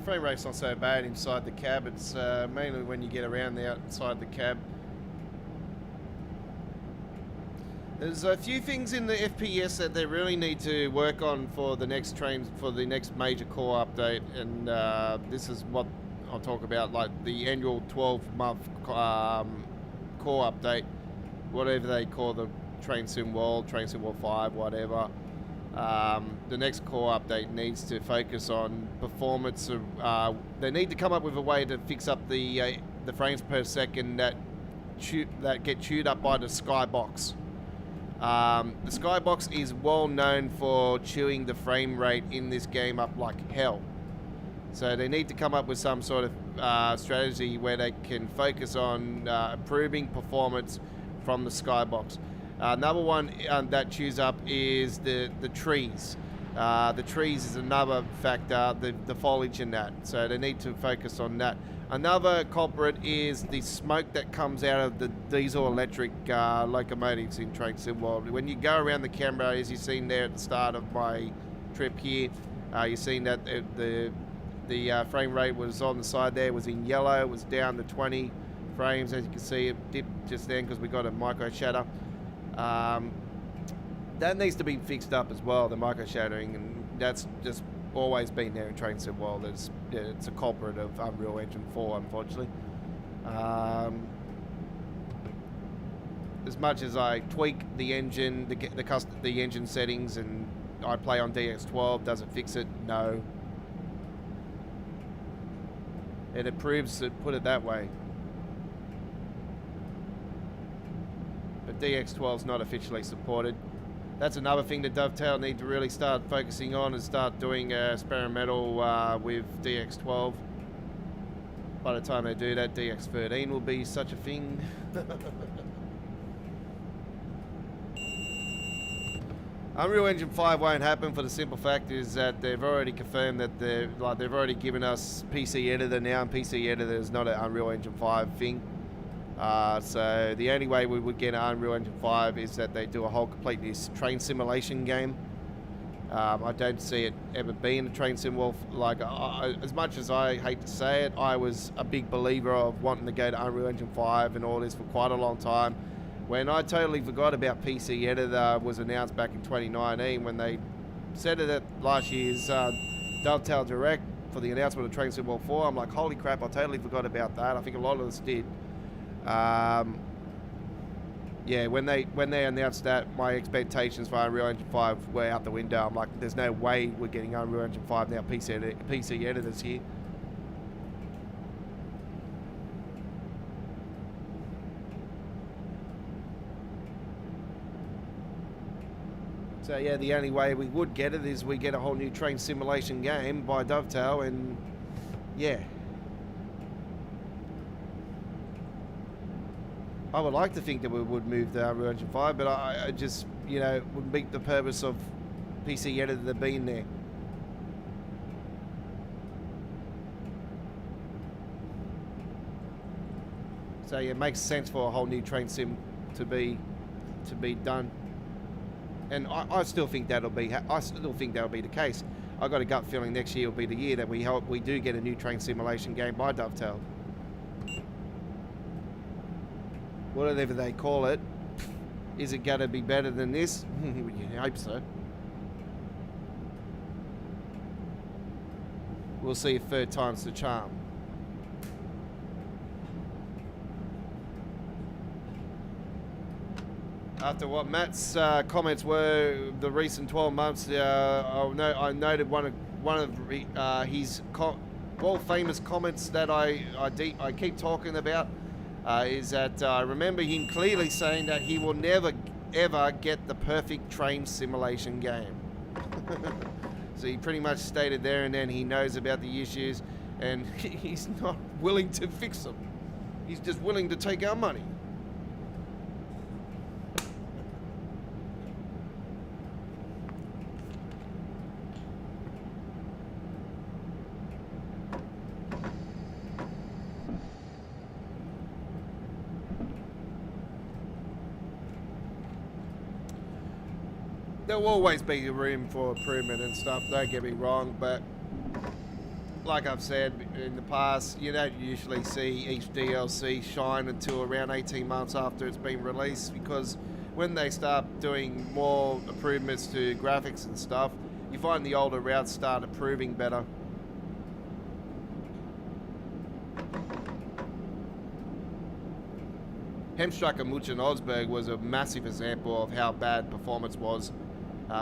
Frame rate's not so bad inside the cab. It's mainly when you get around the outside the cab. There's a few things in the FPS that they really need to work on for the next major core update, and this is what I'll talk about, like the annual 12-month core update, whatever they call the Train Sim World 5, whatever. The next core update needs to focus on performance. They need to come up with a way to fix up the frames per second that get chewed up by the skybox. The Skybox is well known for chewing the frame rate in this game up like hell. So they need to come up with some sort of strategy where they can focus on improving performance from the Skybox. Another one that chews up is the trees. The trees is another factor, the foliage in that. So they need to focus on that. Another culprit is the smoke that comes out of the diesel electric locomotives in Train Sim World. When you go around the camera, as you've seen there at the start of my trip here, you've seen that the frame rate was on the side there, was in yellow, it was down to 20 frames. As you can see, it dipped just then because we got a micro shatter. That needs to be fixed up as well, the micro shattering, and that's just always been there in Train Sim World. It's a culprit of Unreal Engine 4, unfortunately. As much as I tweak the engine, the engine settings, and I play on DX12, does it fix it? No. It improves it, put it that way. But DX12 is not officially supported. That's another thing that Dovetail need to really start focusing on, and start doing experimental with DX12. By the time they do that, DX13 will be such a thing. Unreal Engine 5 won't happen for the simple fact is that they've already confirmed that they've already given us PC Editor now, and PC Editor is not an Unreal Engine 5 thing. So the only way we would get an Unreal Engine 5 is that they do a whole complete new train simulation game. I don't see it ever being a train sim wolf. Like, as much as I hate to say it, I was a big believer of wanting to go to Unreal Engine 5 and all this for quite a long time. When I totally forgot about PC Editor was announced back in 2019, when they said it at last year's Dovetail Direct for the announcement of Train Sim World 4, I'm like, holy crap, I totally forgot about that. I think a lot of us did. Yeah, when they announced that, my expectations for Unreal Engine 5 were out the window. I'm like, there's no way we're getting Unreal Engine 5 now. PC Editor's here. So yeah, the only way we would get it is we get a whole new train simulation game by Dovetail, and yeah. I would like to think that we would move to Unreal Engine 5, but I just, you know, would meet the purpose of PC Editor being there. So yeah, it makes sense for a whole new train sim to be done. And I still think that'll be the case. I got a gut feeling next year will be the year that we do get a new train simulation game by Dovetail. Whatever they call it, is it going to be better than this? I hope so. We'll see if third time's the charm. After what Matt's comments were the recent 12 months, I noted one of his world famous comments that I keep talking about. Is that I remember him clearly saying that he will never ever get the perfect train simulation game. So he pretty much stated there and then he knows about the issues and he's not willing to fix them. He's just willing to take our money. There'll always be room for improvement and stuff, don't get me wrong, but like I've said in the past, you don't usually see each DLC shine until around 18 months after it's been released, because when they start doing more improvements to graphics and stuff, you find the older routes start improving better. Bahnstrecke Bremen was a massive example of how bad performance was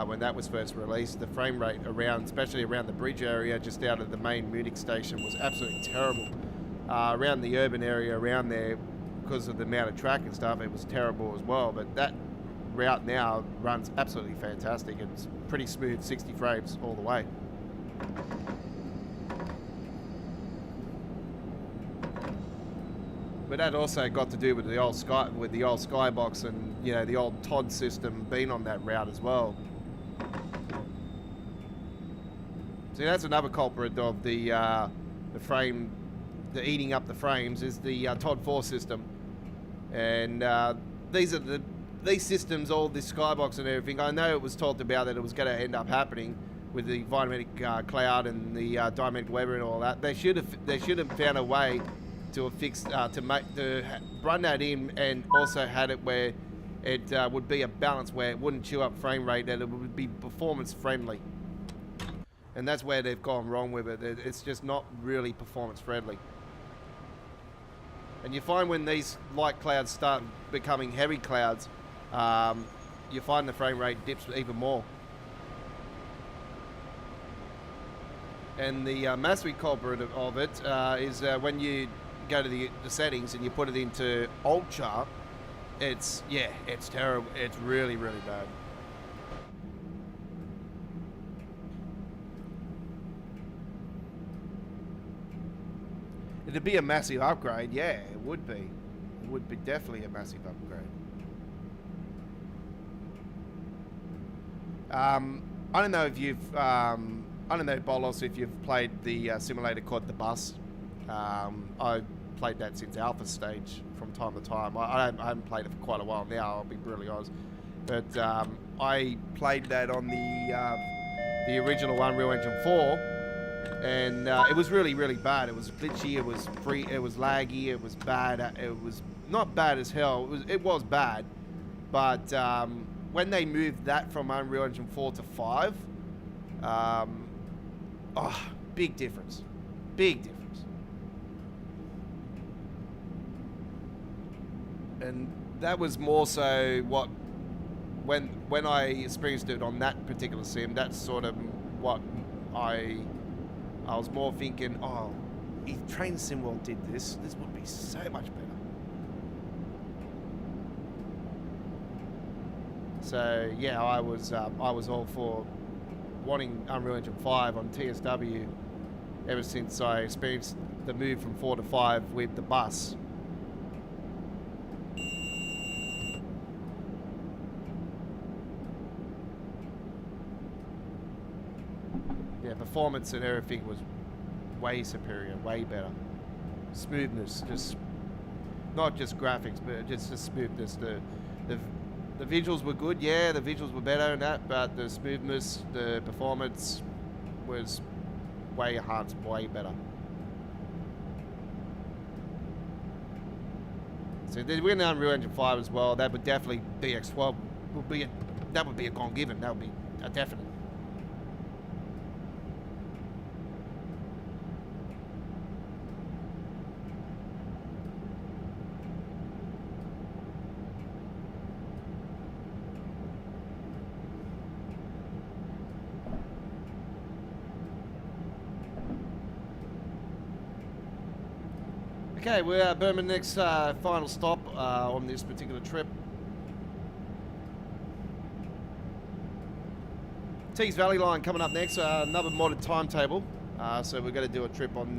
when that was first released. The frame rate around, especially around the bridge area just out of the main Munich station, was absolutely terrible. Around the urban area around there, because of the amount of track and stuff, it was terrible as well. But that route now runs absolutely fantastic. It's pretty smooth, 60 frames all the way. But that also got to do with the old skybox and, you know, the old Todd system being on that route as well. See, that's another culprit of the frame, the eating up the frames, is the Todd 4 system. And these systems, all this skybox and everything, I know it was talked about that it was going to end up happening with the volumetric cloud and the dynamic weather and all that. They should have found a way to fix to run that in, and also had it where it would be a balance where it wouldn't chew up frame rate, that it would be performance friendly. And that's where they've gone wrong with it. It's just not really performance friendly. And you find when these light clouds start becoming heavy clouds, you find the frame rate dips even more. And the massive culprit of it is when you go to the settings and you put it into Ultra, it's terrible. It's really, really bad. It'd be a massive upgrade, yeah, it would be. It would be definitely a massive upgrade. I don't know if you've, I don't know, Bolos, if you've played the simulator called The Bus. I played that since alpha stage from time to time. I haven't played it for quite a while now, I'll be brutally honest. But I played that on the original Unreal Engine 4. And it was really, really bad. It was glitchy, it was laggy, it was bad. It was not bad as hell. It was bad. But when they moved that from Unreal Engine 4 to 5, big difference. Big difference. And that was more so what, when I experienced it on that particular sim, that's sort of what I was more thinking, oh, if Train Sim World did this would be so much better. So yeah, I was all for wanting Unreal Engine 5 on TSW ever since I experienced the move from 4 to 5 with the bus. Yeah, performance and everything was way superior, way better. Smoothness, just not just graphics, but just the smoothness. The visuals were good, yeah, the visuals were better than that, but the smoothness, the performance was way enhanced, way better. So they win Unreal Engine 5 as well. That would definitely be X12. That would be a gone given. That would be a definite. Okay, we're at Bremen next final stop on this particular trip. Tees Valley Line coming up next, another modded timetable. So we're going to do a trip on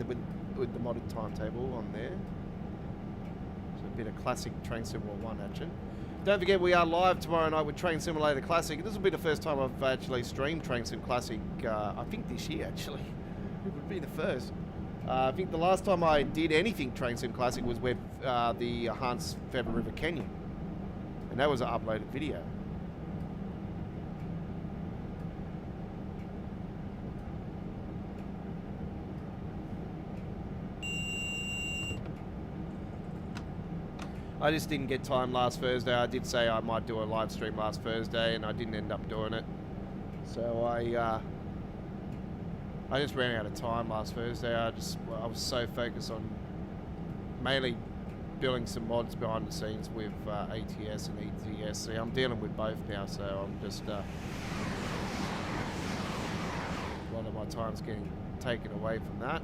with the modded timetable on there. So a bit of classic Train Sim World 1 action. Don't forget we are live tomorrow night with Train Simulator Classic. This will be the first time I've actually streamed Train Sim Classic, I think this year actually. It would be the first. I think the last time I did anything Train Sim Classic was with the Hans Feather River Canyon. And that was an uploaded video. I just didn't get time last Thursday. I did say I might do a live stream last Thursday and I didn't end up doing it. So I just ran out of time last Thursday. I was so focused on mainly building some mods behind the scenes with ATS and ETS. See, I'm dealing with both now, so I'm just a lot of my time's getting taken away from that.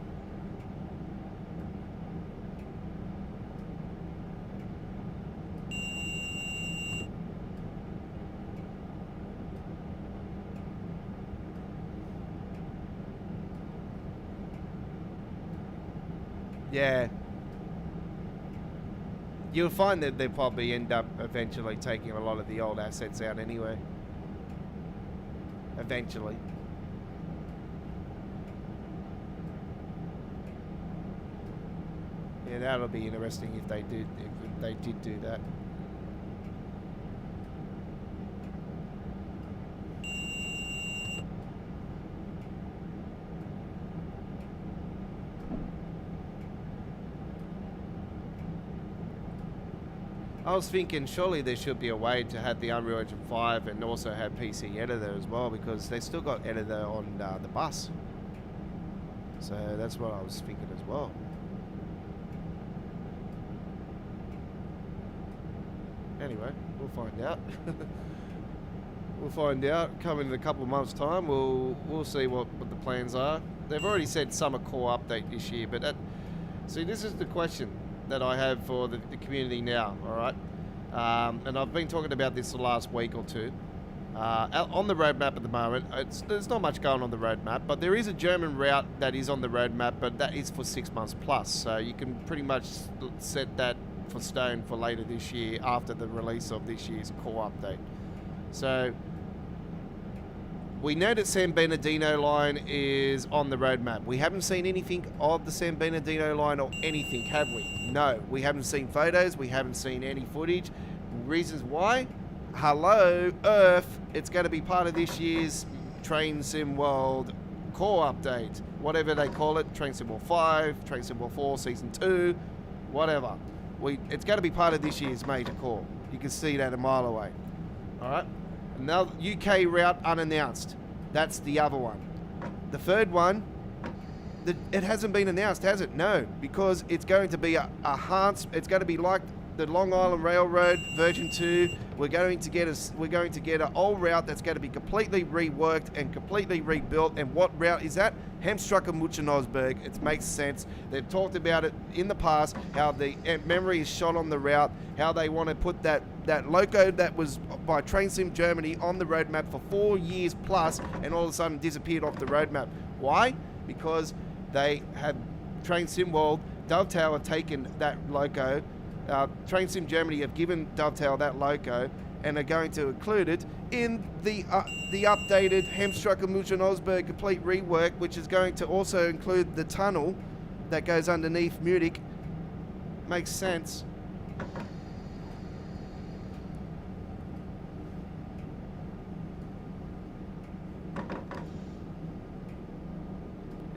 Yeah. You'll find that they'll probably end up eventually taking a lot of the old assets out anyway. Eventually. Yeah, that'll be interesting if they did do that. I was thinking surely there should be a way to have the Unreal Engine 5 and also have PC editor as well, because they still got editor on the bus. So that's what I was thinking as well. Anyway, we'll find out. We'll find out. Coming in a couple of months' time, we'll see what the plans are. They've already said summer core update this year, but see, this is the question that I have for the community now, all right? And I've been talking about this the last week or two. On the roadmap at the moment, there's not much going on the roadmap, but there is a German route that is on the roadmap, but that is for 6 months plus. So you can pretty much set that for stone for later this year after the release of this year's core update. So we know that San Bernardino line is on the roadmap. We haven't seen anything of the San Bernardino line or anything, have we? No, we haven't seen photos. We haven't seen any footage. Reasons why? Hello, Earth. It's going to be part of this year's Train Sim World core update. Whatever they call it, Train Sim World 5, Train Sim World 4, Season 2, whatever. It's going to be part of this year's major core. You can see that a mile away. All right? Now, UK route unannounced. That's the other one. The third one, it hasn't been announced, has it? No, because it's going to be it's going to be like the Long Island Railroad version 2. We're going to get an old route that's going to be completely reworked and completely rebuilt. And what route is that? Bahnstrecke Bremen. It makes sense. They've talked about it in the past, how the memory is shot on the route, how they want to put that loco that was by Train Sim Germany on the roadmap for 4 years plus, and all of a sudden disappeared off the roadmap. Why? Because they have Train Sim World, Dovetail have taken that loco. Train Sim Germany have given Dovetail that loco and are going to include it in the updated Bahnstrecke Bremen complete rework, which is going to also include the tunnel that goes underneath Munich. Makes sense.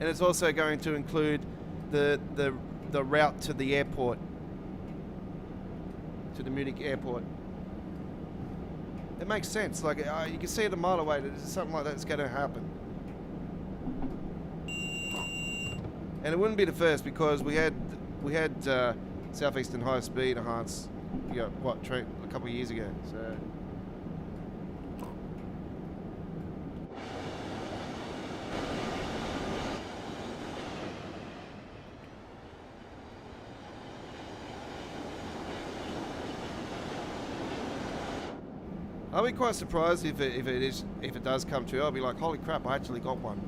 And it's also going to include the route to the airport, to the Munich airport. It makes sense. Like you can see it a mile away that something like that's going to happen. And it wouldn't be the first, because we had Southeastern High Speed enhanced, train a couple of years ago. So. I'll be quite surprised if it does come true. I'll be like, holy crap, I actually got one.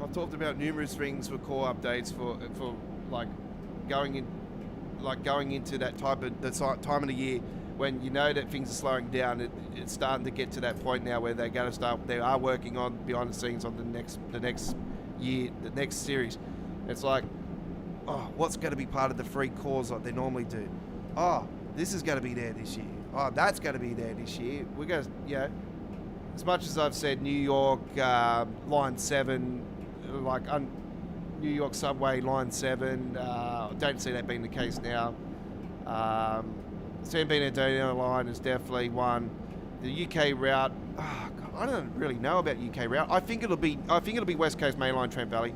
I've talked about numerous things for core updates for like going into that time of the year when you know that things are slowing down. It's starting to get to that point now where they are working on behind the scenes on the next series. It's like, oh, what's going to be part of the free cores like they normally do? Oh, this is going to be there this year. Oh, that's going to be there this year. We're going to, as much as I've said New York Line 7, New York Subway Line 7, don't see that being the case now. San Bernardino line is definitely one. The UK route, God, I don't really know about UK route. I think it'll be West Coast Mainline Trent Valley,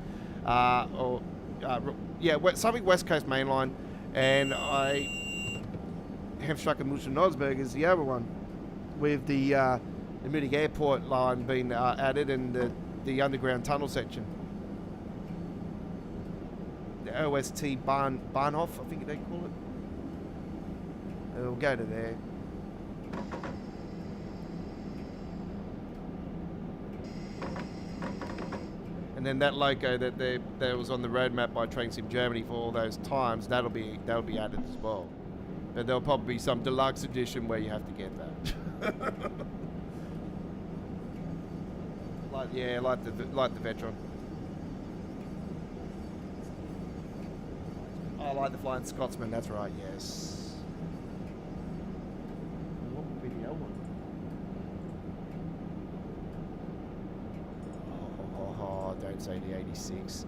something West Coast Mainline, and Bahnstrecke Bremen is the other one, with the Munich Airport line being added and the underground tunnel section. The OST Bahnhof, I think they call it. It'll go to there. And then that logo that was on the roadmap by Train Sim Germany for all those times, that'll be added as well. But there'll probably be some deluxe edition where you have to get that. like the Vetron. Oh, like the Flying Scotsman. That's right. Yes. What would be the other one? Oh, don't say the 86.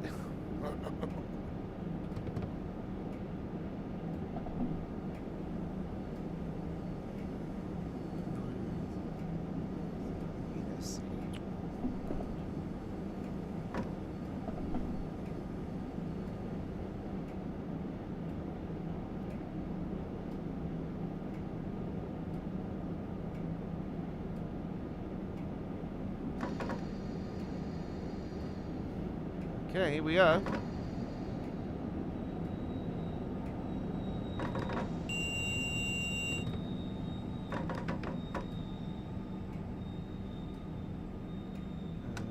Okay, here we are. I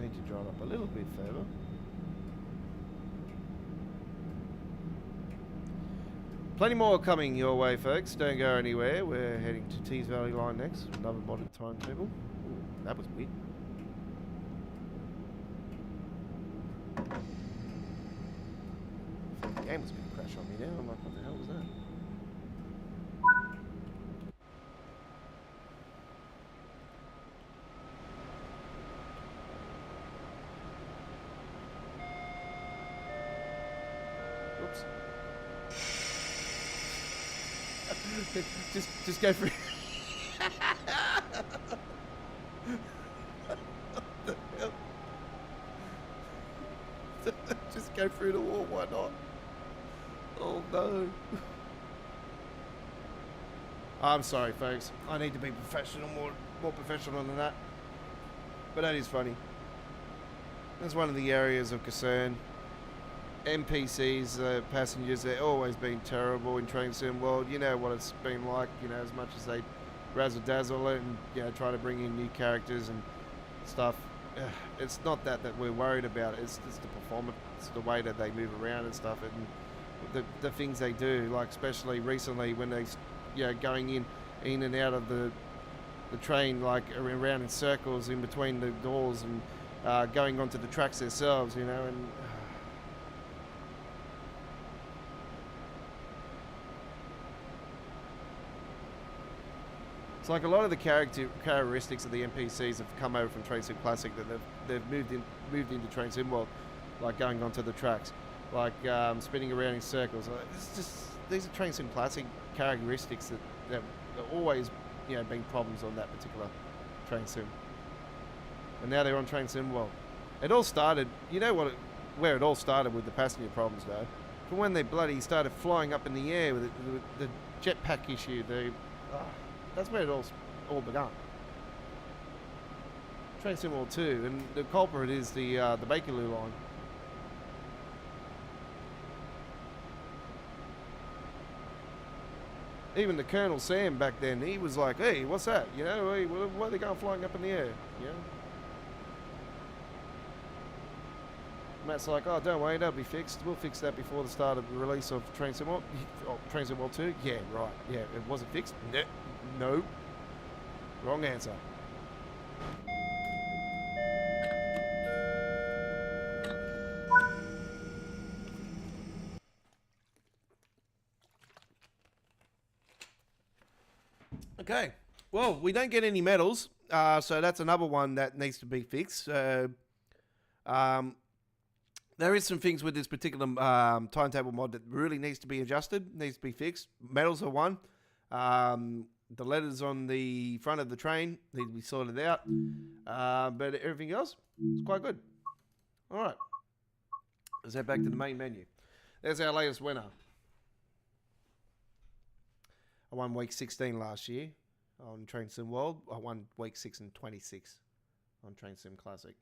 need to drive up a little bit further. Plenty more coming your way, folks. Don't go anywhere. We're heading to Tees Valley Line next. Another modded timetable. Ooh, that was weird. The game was going to crash on me now. I'm like, what the hell was that? Oops. just go for it. What the hell? Just go through the wall, why not? Oh no. I'm sorry, folks. I need to be professional, more professional than that. But that is funny. That's one of the areas of concern. NPCs, passengers, they've always been terrible in Train Sim World. You know what it's been like, you know, as much as they razzle dazzle it and, you know, try to bring in new characters and stuff. It's not that we're worried about it. It's just the performance, the way that they move around and stuff, and the things they do. Like especially recently when they, you know, going in and out of the train, like around in circles in between the doors and going onto the tracks themselves, you know, and. It's like a lot of the characteristics of the NPCs have come over from Train Sim Classic that they've moved into Train Sim World, like going onto the tracks, like spinning around in circles. It's just these are Train Sim Classic characteristics that are always, you know, been problems on that particular Train Sim. And now they're on Train Sim World. It all started, you know what? Where it all started with the passenger problems, though, from when they bloody started flying up in the air with the jetpack issue. That's where it all began. Train Sim World 2, and the culprit is the Bakerloo line. Even the Colonel Sam back then, he was like, "Hey, what's that? You know, hey, why are they going flying up in the air?" You know. Matt's like, "Oh, don't worry, that'll be fixed. We'll fix that before the start of the release of Train Sim World." Oh, Train Sim World 2? Yeah, right. Yeah, it wasn't fixed. No. Wrong answer. Okay. Well, we don't get any medals, so that's another one that needs to be fixed. There is some things with this particular timetable mod that really needs to be adjusted, needs to be fixed. Medals are one. The letters on the front of the train need to be sorted out. But everything else is quite good. All right. Let's head back to the main menu. There's our latest winner. I won week 16 last year on Train Sim World. I won week 6 and 26 on Train Sim Classic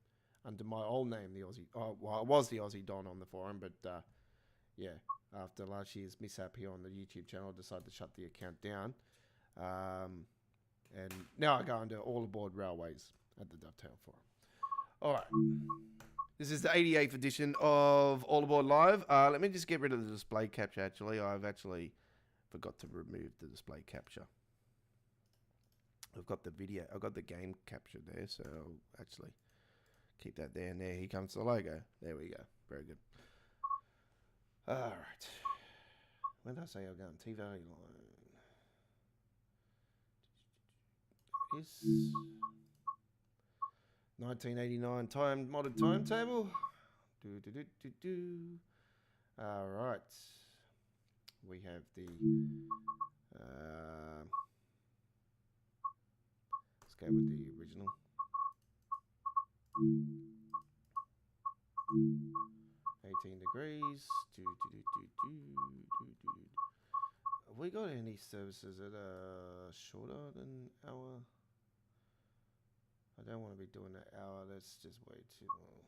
under my old name, the Aussie. Oh, well, I was the Aussie Don on the forum, but yeah, after last year's mishap here on the YouTube channel, I decided to shut the account down. And now I go under All Aboard Railways at the Dovetail Forum. All right. This is the 88th edition of All Aboard Live. Let me just get rid of the display capture, actually. I've actually forgot to remove the display capture. I've got the video, I've got the game capture there, so I'll actually keep that there. And there, here comes the logo. There we go. Very good. Alright. When did I say I'm going? T-value line. Is 1989 modded timetable. Alright. We have the let's go with the original. 18 degrees. Have we got any services that are shorter than our? I don't want to be doing that hour. That's just way too long.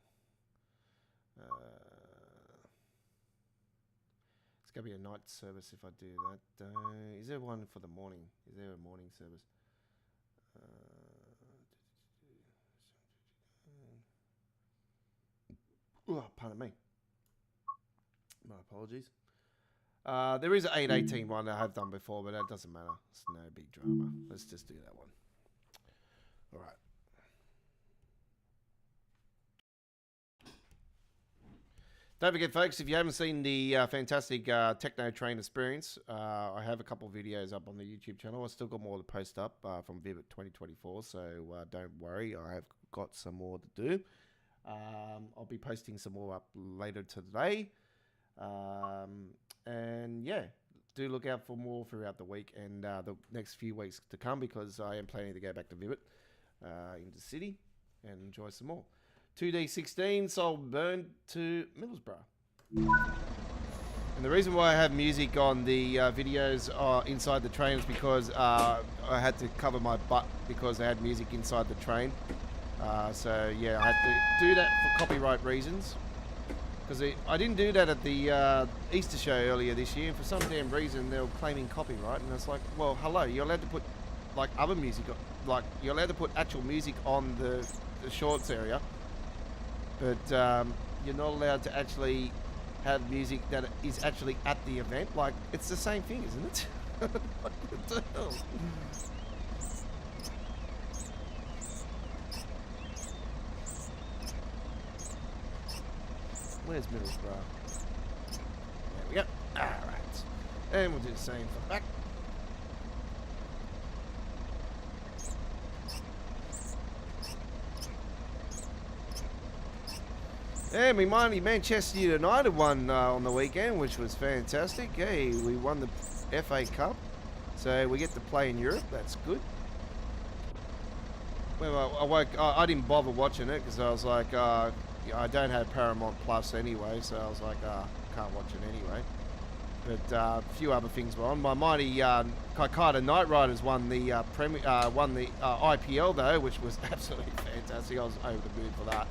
It's gonna be a night service if I do that. Is there one for the morning? Is there a morning service? Oh, pardon me. My apologies. There is an 818 one that I have done before, but that doesn't matter. It's no big drama. Let's just do that one. All right. Don't forget, folks, if you haven't seen the fantastic Techno Train experience, I have a couple of videos up on the YouTube channel. I've still got more to post up from Vivid 2024, so don't worry. I have got some more to do. I'll be posting some more up later today. And yeah, do look out for more throughout the week and the next few weeks to come, because I am planning to go back to Vivid in the city and enjoy some more. 2D16 sold burned to Middlesbrough. And the reason why I have music on the videos inside the train is because I had to cover my butt because I had music inside the train. So yeah, I had to do that for copyright reasons. Because I didn't do that at the Easter show earlier this year, and for some damn reason they were claiming copyright, and it's like, well, hello, you're allowed to put like other music, like you're allowed to put actual music on the shorts area, but you're not allowed to actually have music that is actually at the event. Like, it's the same thing, isn't it? What the hell? Where's Middlesbrough? There we go. Alright. And we'll do the same for the back. And we mighty Manchester United won on the weekend, which was fantastic. Hey, we won the FA Cup, so we get to play in Europe. That's good. Well, I didn't bother watching it because I was like, I don't have Paramount Plus anyway, so I was like, can't watch it anyway. But a few other things were on. My mighty Kaikata Knight Riders won the IPL though, which was absolutely fantastic. I was over the moon for that.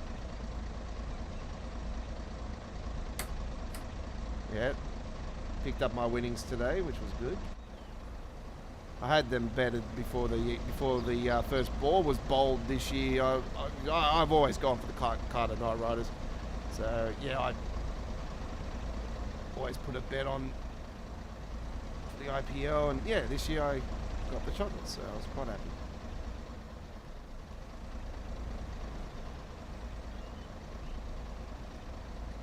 Yeah, picked up my winnings today, which was good. I had them betted before the first ball was bowled this year. I've always gone for the Carter Knight Riders, so yeah, I always put a bet on for the IPL, and yeah, this year I got the chocolate, so I was quite happy.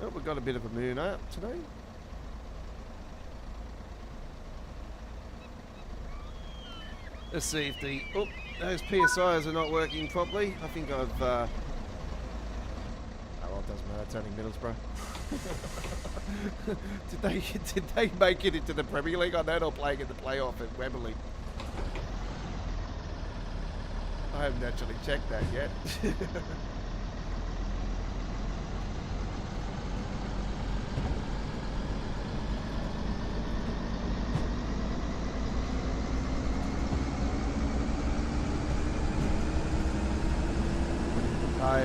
Oh, we've got a bit of a moon out today. Let's see if those PSIs are not working properly. I think I've, oh well, it doesn't matter, it's only Middlesbrough. did they make it into the Premier League? I know they're playing in the playoff at Wembley. I haven't actually checked that yet.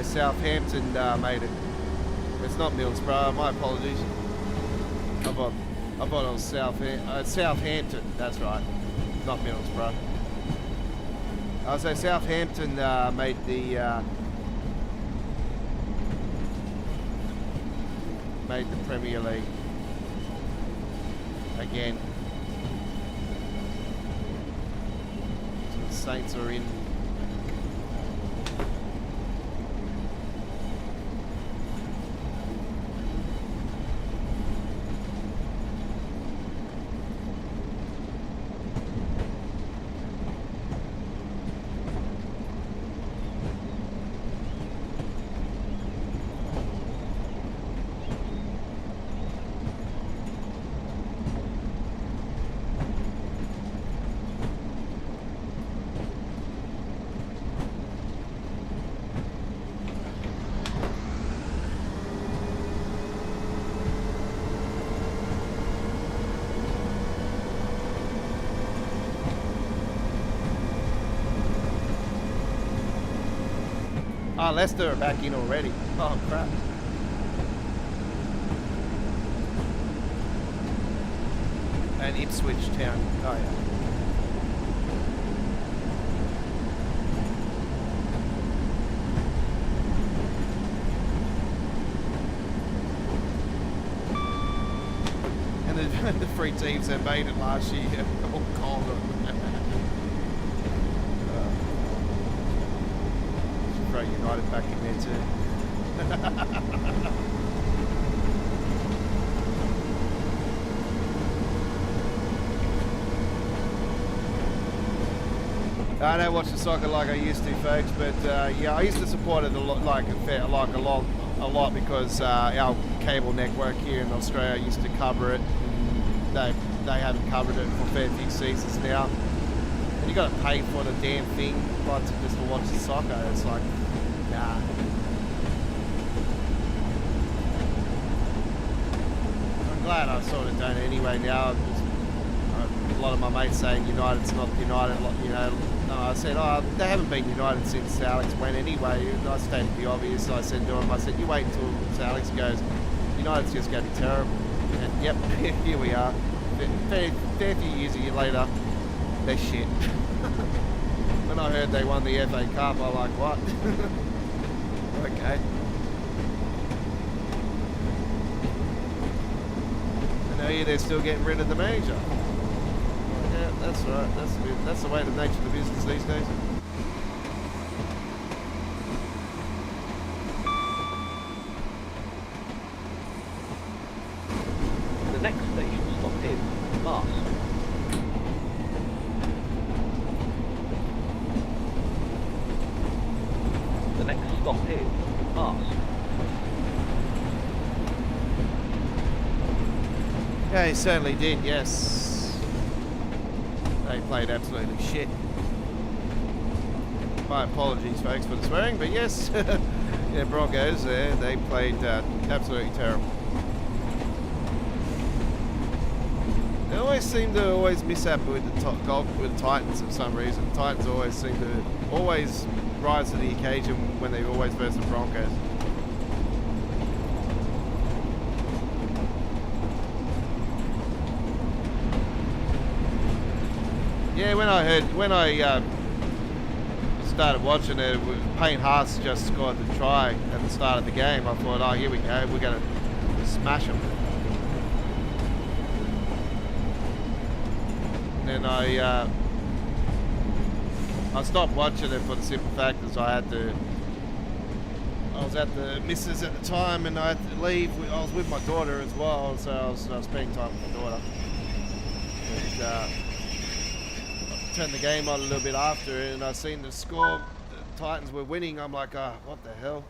Southampton made it. It's not Middlesbrough. My apologies. I thought it was Southampton. That's right. Not Middlesbrough. So Southampton made the made the Premier League again. So the Saints are in. Oh, Leicester are back in already. Oh, crap. And Ipswich Town. Oh, yeah. And the three teams that made it last year all gone. Throw United back in there too. I don't watch the soccer like I used to, folks, but yeah, I used to support it a lot, a lot because our cable network here in Australia used to cover it. And they haven't covered it for a fair few seasons now. And you got to pay for the damn thing, like just to watch the soccer. It's like, nah. I'm glad I sort of don't anyway now. A lot of my mates saying United's not United, you know. I said, oh, they haven't been United since Alex went anyway. And I stated the obvious. I said to him, I said, you wait until Alex goes, United's just going to be terrible. And yep, here we are. 30 years later, they're shit. When I heard they won the FA Cup, I was like, what? Okay. And now here they're still getting rid of the manager. Yeah, that's right. That's the way the nature of the business these days. The next station stop is Mars. The next stop is Mars. Yeah, he certainly did, yes. They played absolutely shit. My apologies, folks, for the swearing, but yes, yeah, Broncos there, they played absolutely terrible. They always seem to mishap with the Titans for some reason. The Titans always seem to rise to the occasion when they always versus the Broncos. Yeah, when I started watching it, Payne Haas just scored the try at the start of the game. I thought, oh, here we go, we're going to smash them. And then I stopped watching it for the simple fact that I was at the missus at the time and I had to leave. I was with my daughter as well, so I was spending time with my daughter. And, turned the game on a little bit after and I seen the score, the Titans were winning. I'm like, oh, what the hell?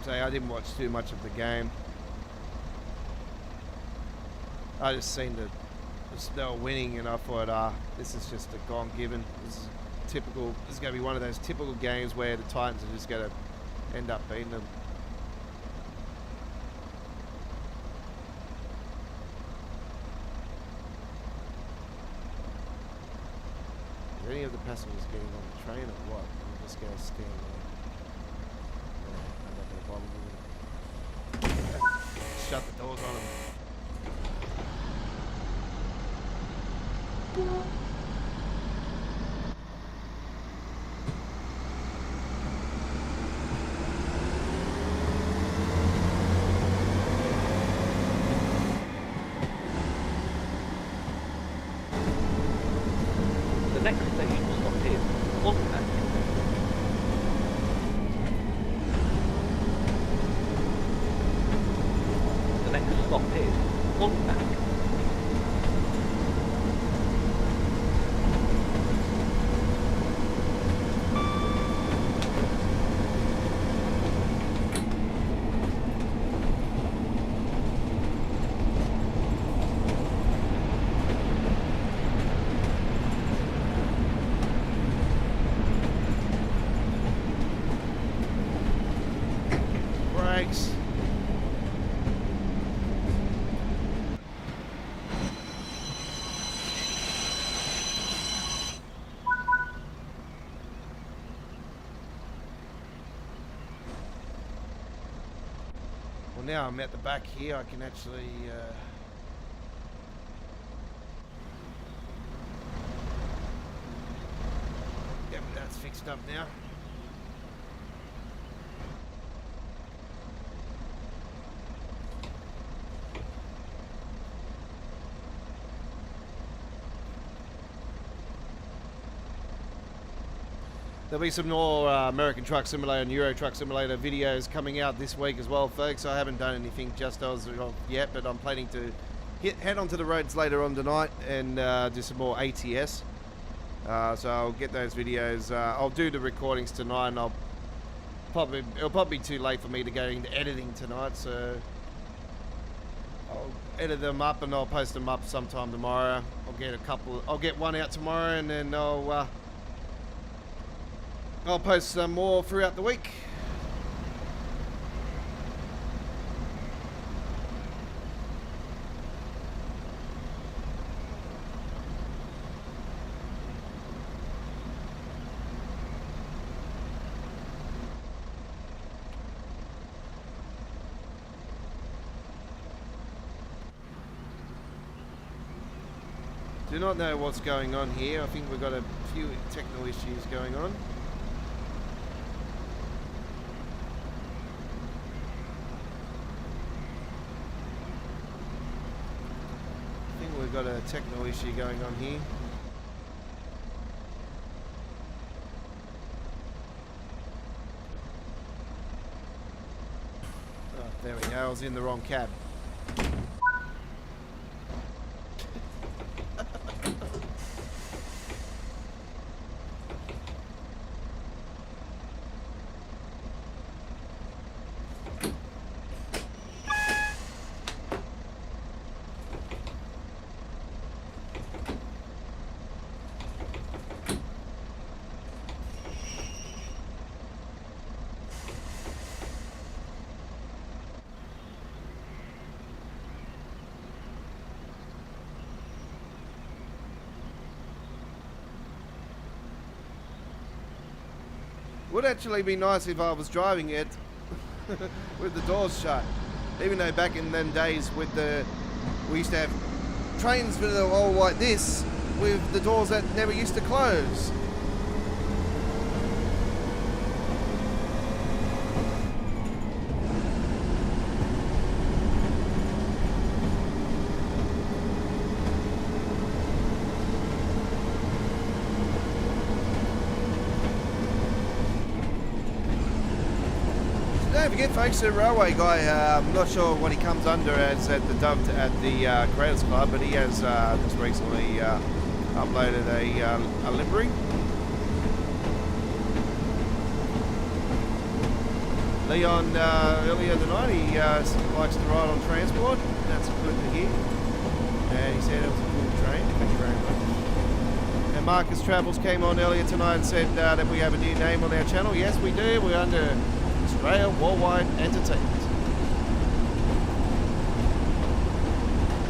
So I didn't watch too much of the game. I just seen they were winning and I thought, this is just a gone given. This is going to be one of those typical games where the Titans are just going to end up beating them. Are any of the passengers getting on the train or what? I'm just going to stand there. I'm not going to bother with them. Shut the doors on them. Oldenburg. The next stop is Oldenburg. Brakes. Well, now I'm at the back here, I can actually yep, that's fixed up now. There'll be some more American Truck Simulator and Euro Truck Simulator videos coming out this week as well, folks. I haven't done anything just as of yet, but I'm planning to head onto the roads later on tonight and do some more ATS. So I'll get those videos. I'll do the recordings tonight, and it'll probably be too late for me to go into editing tonight, so I'll edit them up and I'll post them up sometime tomorrow. I'll get one out tomorrow, and then I'll post some more throughout the week. Do not know what's going on here. I think we've got a few technical issues going on. We've got a technical issue going on here. Oh, there we go. I was in the wrong cab. Would actually be nice if I was driving it with the doors shut. Even though back in them days we used to have trains that are all like this with the doors that never used to close. Don't forget, folks, the railway guy, I'm not sure what he comes under as at the Creators Club, but he has just recently uploaded a livery. Leon, earlier tonight, he likes to ride on transport. That's good to hear. And he said it was a cool train. Thank you very much. And Marcus Travels came on earlier tonight and said that we have a new name on our channel. Yes, we do. We're under Australia Worldwide Entertainment.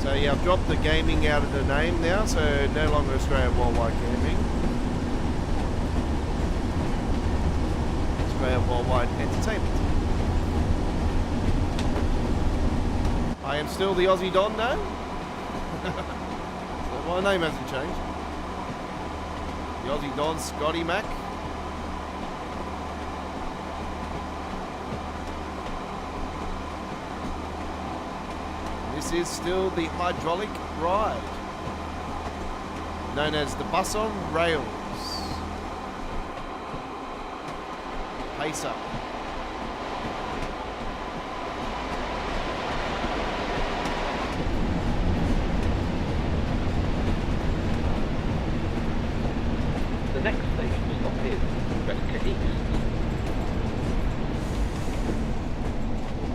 So yeah, I've dropped the gaming out of the name now, so no longer Australia Worldwide Gaming. Australia Worldwide Entertainment. I am still the Aussie Don now. So my name hasn't changed. The Aussie Don, Scotty Mac. This is still the hydraulic ride, known as the bus on rails. pacer. The next station stop is Bahnstrecke East.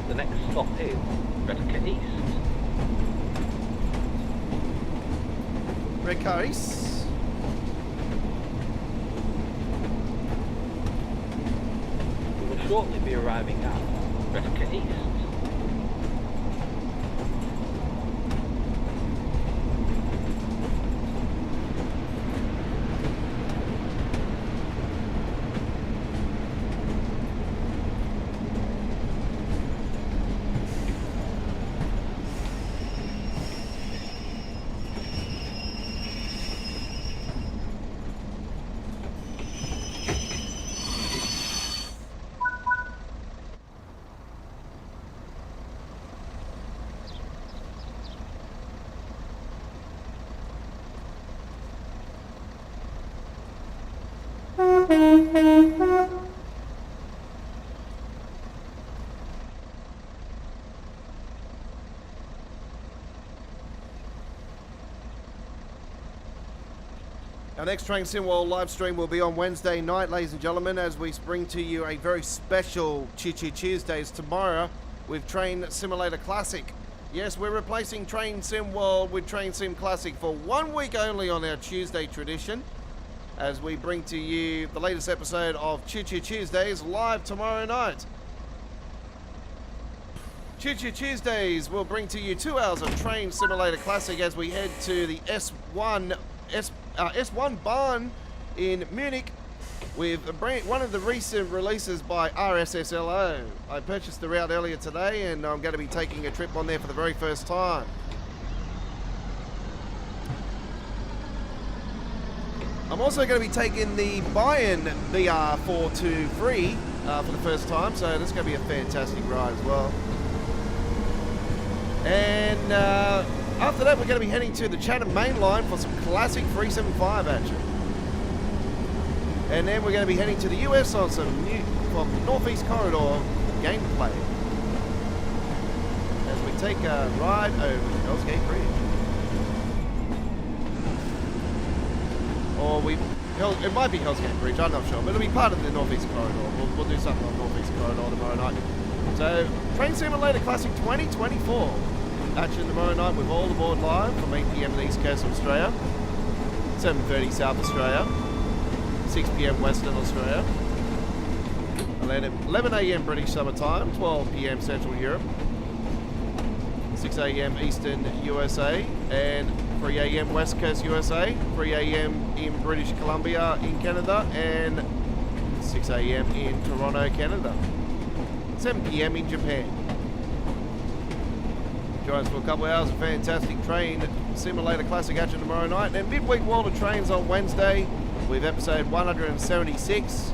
The next stop is Bahnstrecke East. Red car east. We will shortly be arriving at Bahnstrecke East. Our next Train Sim World live stream will be on Wednesday night, ladies and gentlemen, as we bring to you a very special Choo Choo Tuesdays tomorrow with Train Simulator Classic. Yes, we're replacing Train Sim World with Train Sim Classic for 1 week only on our Tuesday tradition, as we bring to you the latest episode of Choo Choo Tuesdays live tomorrow night. Choo Choo Tuesdays will bring to you 2 hours of Train Simulator Classic as we head to the S1 Bahn in Munich with one of the recent releases by RSSLO. I purchased the route earlier today and I'm going to be taking a trip on there for the very first time. I'm also going to be taking the Bayern BR423 for the first time, so this is going to be a fantastic ride as well. And after that, we're going to be heading to the Chatham Main Line for some classic 375 action. And then we're going to be heading to the US on some new Northeast Corridor gameplay as we take a ride over the Hell's Gate Bridge. Or it might be Hell's Gate Bridge, I'm not sure, but it'll be part of the Northeast Corridor. We'll do something on Northeast Corridor tomorrow night. So, Train Simulator Classic 2024. Action tomorrow night with All Aboard Live from 8 PM on the East Coast of Australia, 7:30 South Australia, 6 PM Western Australia, 11 AM British Summer Time, 12 PM Central Europe, 6 AM Eastern USA, and 3 AM West Coast USA, 3 AM in British Columbia in Canada, and 6 AM in Toronto, Canada, 7 PM in Japan. Join us for a couple of hours of fantastic Train Simulator Classic action tomorrow night, and midweek World of Trains on Wednesday with episode 176.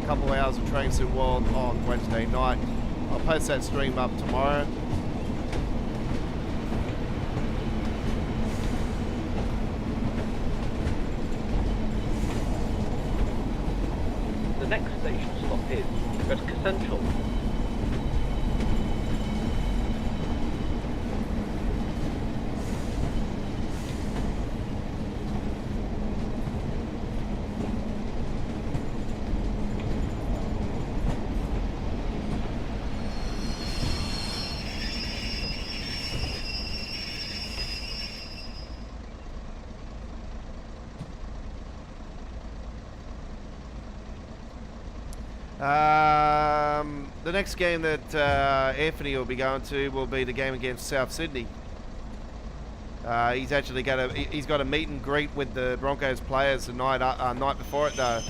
A couple of hours of Train Sim World on Wednesday night. I'll post that stream up tomorrow. The next station stop is Bahnstrecke Central. The next game that Anthony will be going to will be the game against South Sydney. He's actually he's got a meet and greet with the Broncos players the night before it though.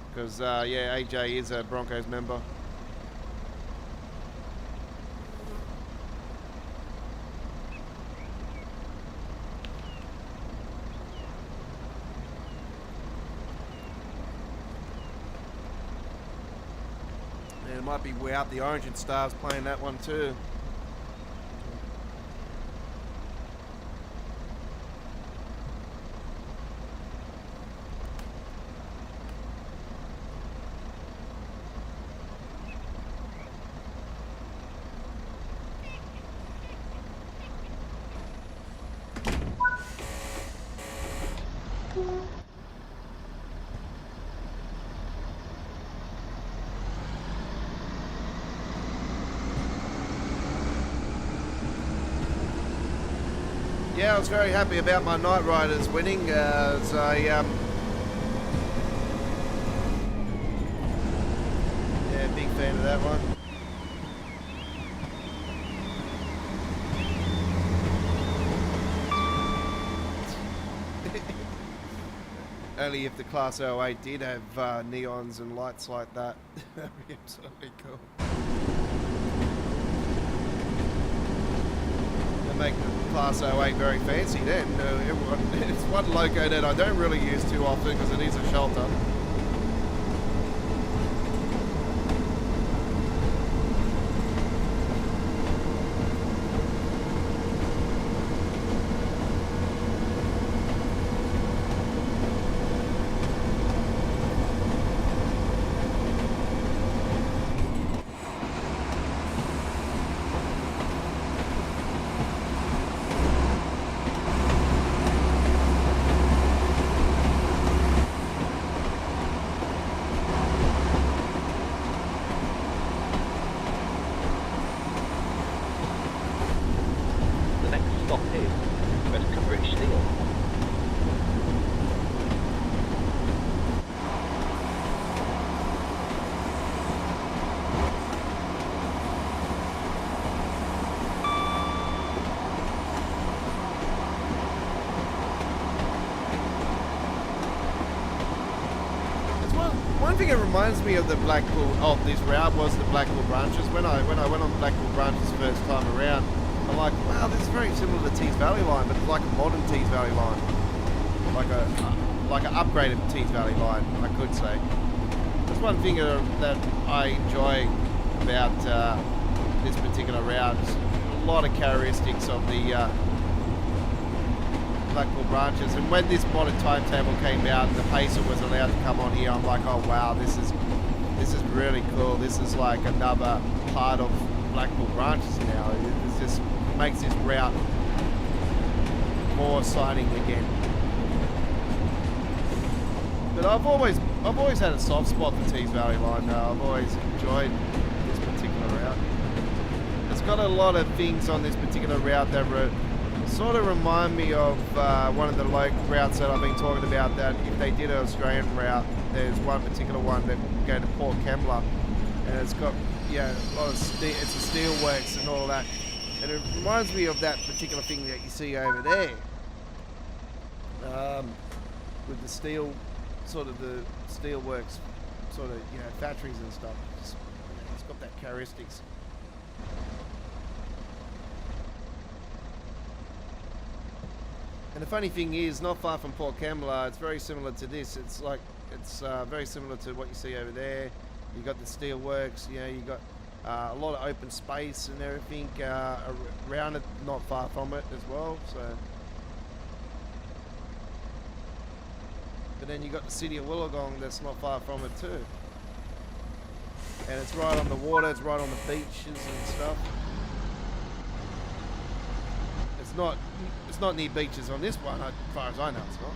Because yeah, AJ is a Broncos member. It might be way out the Origin Stars playing that one too. Yeah, I was very happy about my Night Riders winning. Yeah, big fan of that one. Only if the Class 08 did have neons and lights like that. That would be absolutely cool. They make the Class 08 very fancy then. It's one loco that I don't really use too often because it is a shelter. One thing it reminds me of the Blackpool, of this route was the Blackpool branches. When I went on Blackpool branches first time around, I'm like, wow, this is very similar to Tees Valley line, but it's like a modern Tees Valley line, like an upgraded Tees Valley line, I could say. That's one thing that I enjoy about this particular route. A lot of characteristics of the Blackpool branches, and when this modded timetable came out and the pacer was allowed to come on here, I'm like, oh wow, this is really cool. This is like another part of Blackpool branches now. It just makes this route more exciting again. But I've always had a soft spot for Tees Valley line now. I've always enjoyed this particular route. It's got a lot of things on this particular route that sort of remind me of one of the local routes that I've been talking about, that if they did an Australian route, there's one particular one that go to Port Kembla, and it's got, yeah, a lot of steel, it's a steel works and all that, and it reminds me of that particular thing that you see over there, with the steel, sort of the steel works, sort of, you know, factories and stuff. It's got that characteristics. And the funny thing is, not far from Port Kembla, it's very similar to this. It's like, it's very similar to what you see over there. You got the steel works, you know, you got a lot of open space and everything around it, not far from it as well. So, but then you got the city of Wollongong that's not far from it too. And it's right on the water, it's right on the beaches and stuff. It's not near beaches on this one, as far as I know it's not.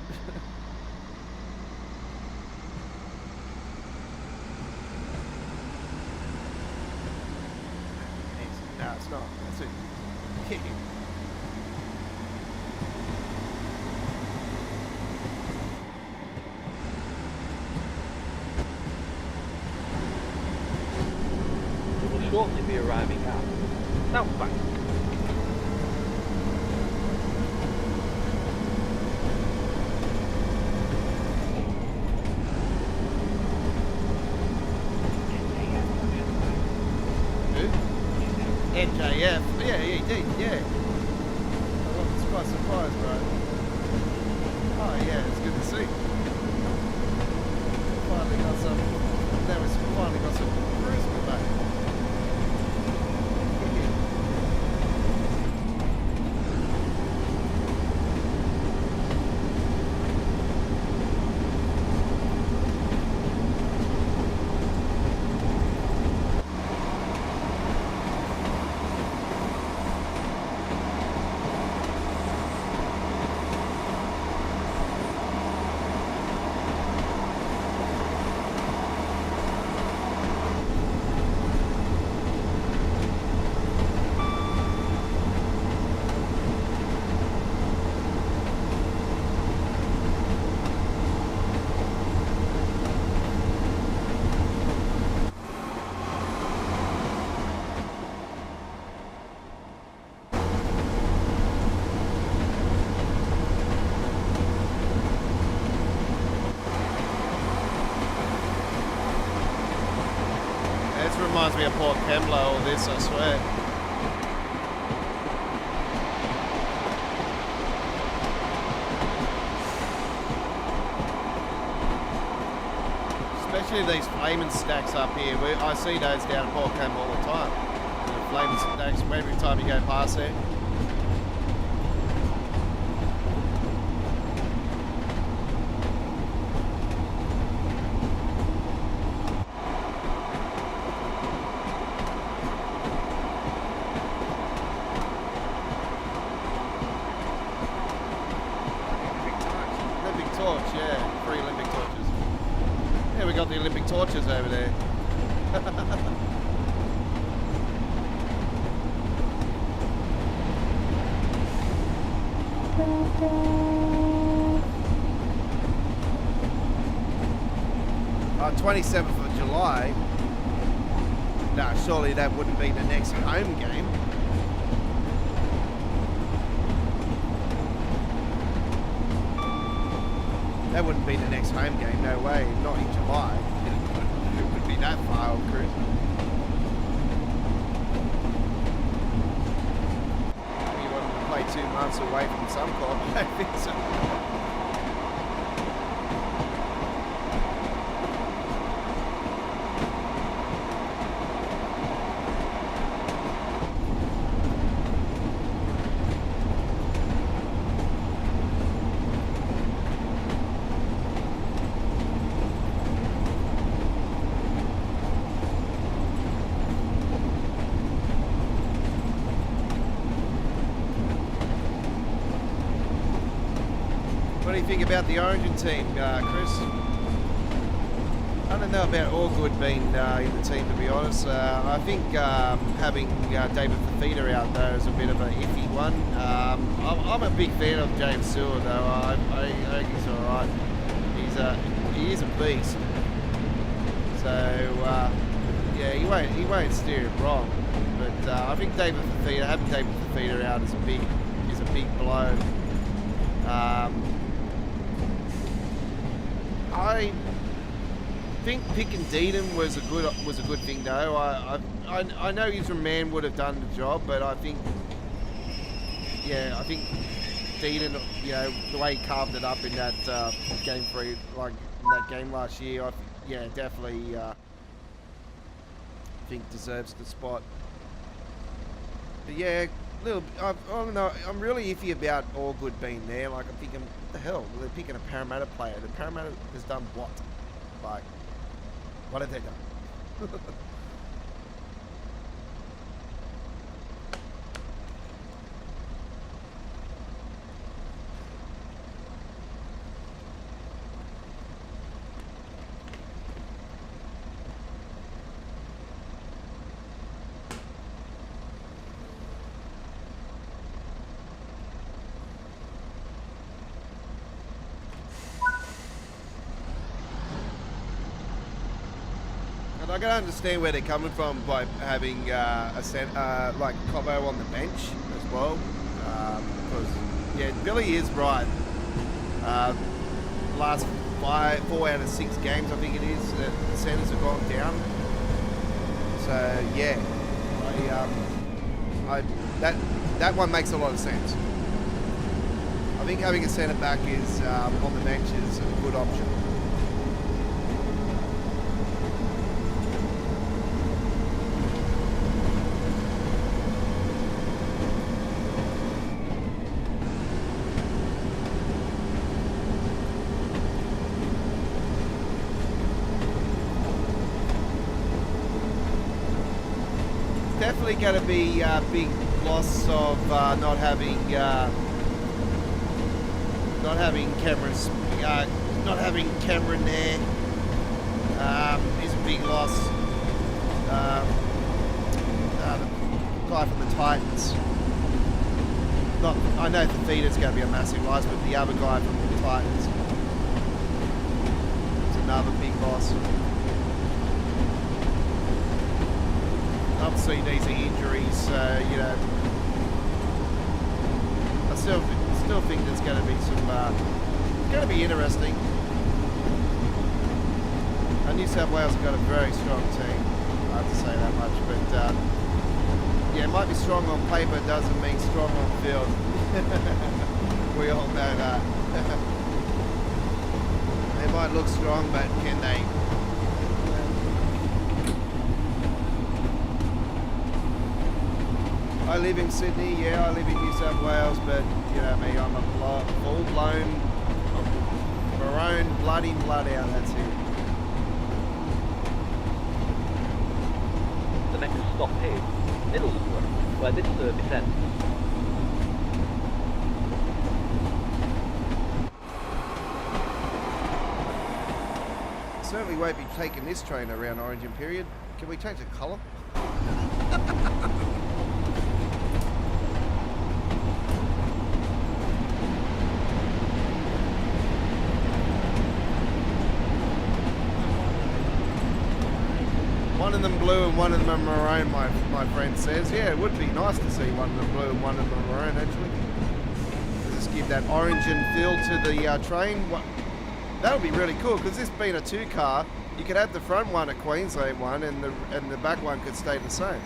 No, it's not. That's it. We will shortly be arriving at South Bank. NJF, yeah, he did, yeah. I was quite surprised, bro. Oh yeah, it's good to see. Finally got some. There was finally got some charisma back. reminds me of Port Kembla, all this, I swear. Especially these flaming stacks up here. I see those down at Port Kembla all the time. The flaming stacks every time you go past there. The Olympic torches over there. 27th of July. No, surely that wouldn't be the next home game. That wouldn't be the next home game, no way, not in July. It would be that far off, Chris. You want to play 2 months away from some club? I don't think so. What do you think about the Origin team, Chris? I don't know about Allgood being in the team, to be honest. I think having David Fafita out there is a bit of an iffy one. I'm a big fan of James Seward, though. I think he's all right. He is a beast. So yeah, he won't steer it wrong. But I think having David Fafita out is a big blow. I think picking Deedham was a good thing, though. I know Israel would have done the job, but I think Deedham, you know, the way he carved it up in that game 3, like in that game last year, definitely think deserves the spot. But yeah, I don't know. I'm really iffy about Allgood being there. Like, I'm thinking, what the hell? They're picking a Parramatta player. The Parramatta has done what? Like, what have they done? I can understand where they're coming from by having like Cobbo on the bench as well, because yeah, Billy is right. Last 4 out of 6 games, I think it is, the centres have gone down. So yeah, that one makes a lot of sense. I think having a centre back is on the bench is a good option. Definitely going to be a big loss of not having Cameron there. Is a big loss. The guy from the Titans. I know Fafita's going to be a massive loss, but the other guy from the Titans is another big loss. Obviously these are injuries, you know. I still think there's going to be some. It's going to be interesting. New South Wales have got a very strong team. have to say that much, but yeah, it might be strong on paper, doesn't mean strong on field. We all know that. They might look strong, but can they? I live in Sydney, yeah, I live in New South Wales, but you know me, I'm a full-blown maroon, bloody blood out, that's it. The next stop is Middlesbrough, where this service ends. Certainly won't be taking this train around Origin period. Can we change the colour? One of them blue and one of them maroon, my friend says. Yeah, it would be nice to see one of them blue and one of them maroon, actually. Just give that origin feel to the train. That would be really cool, because this being a two-car, you could have the front one a Queensland one, and the back one could stay the same.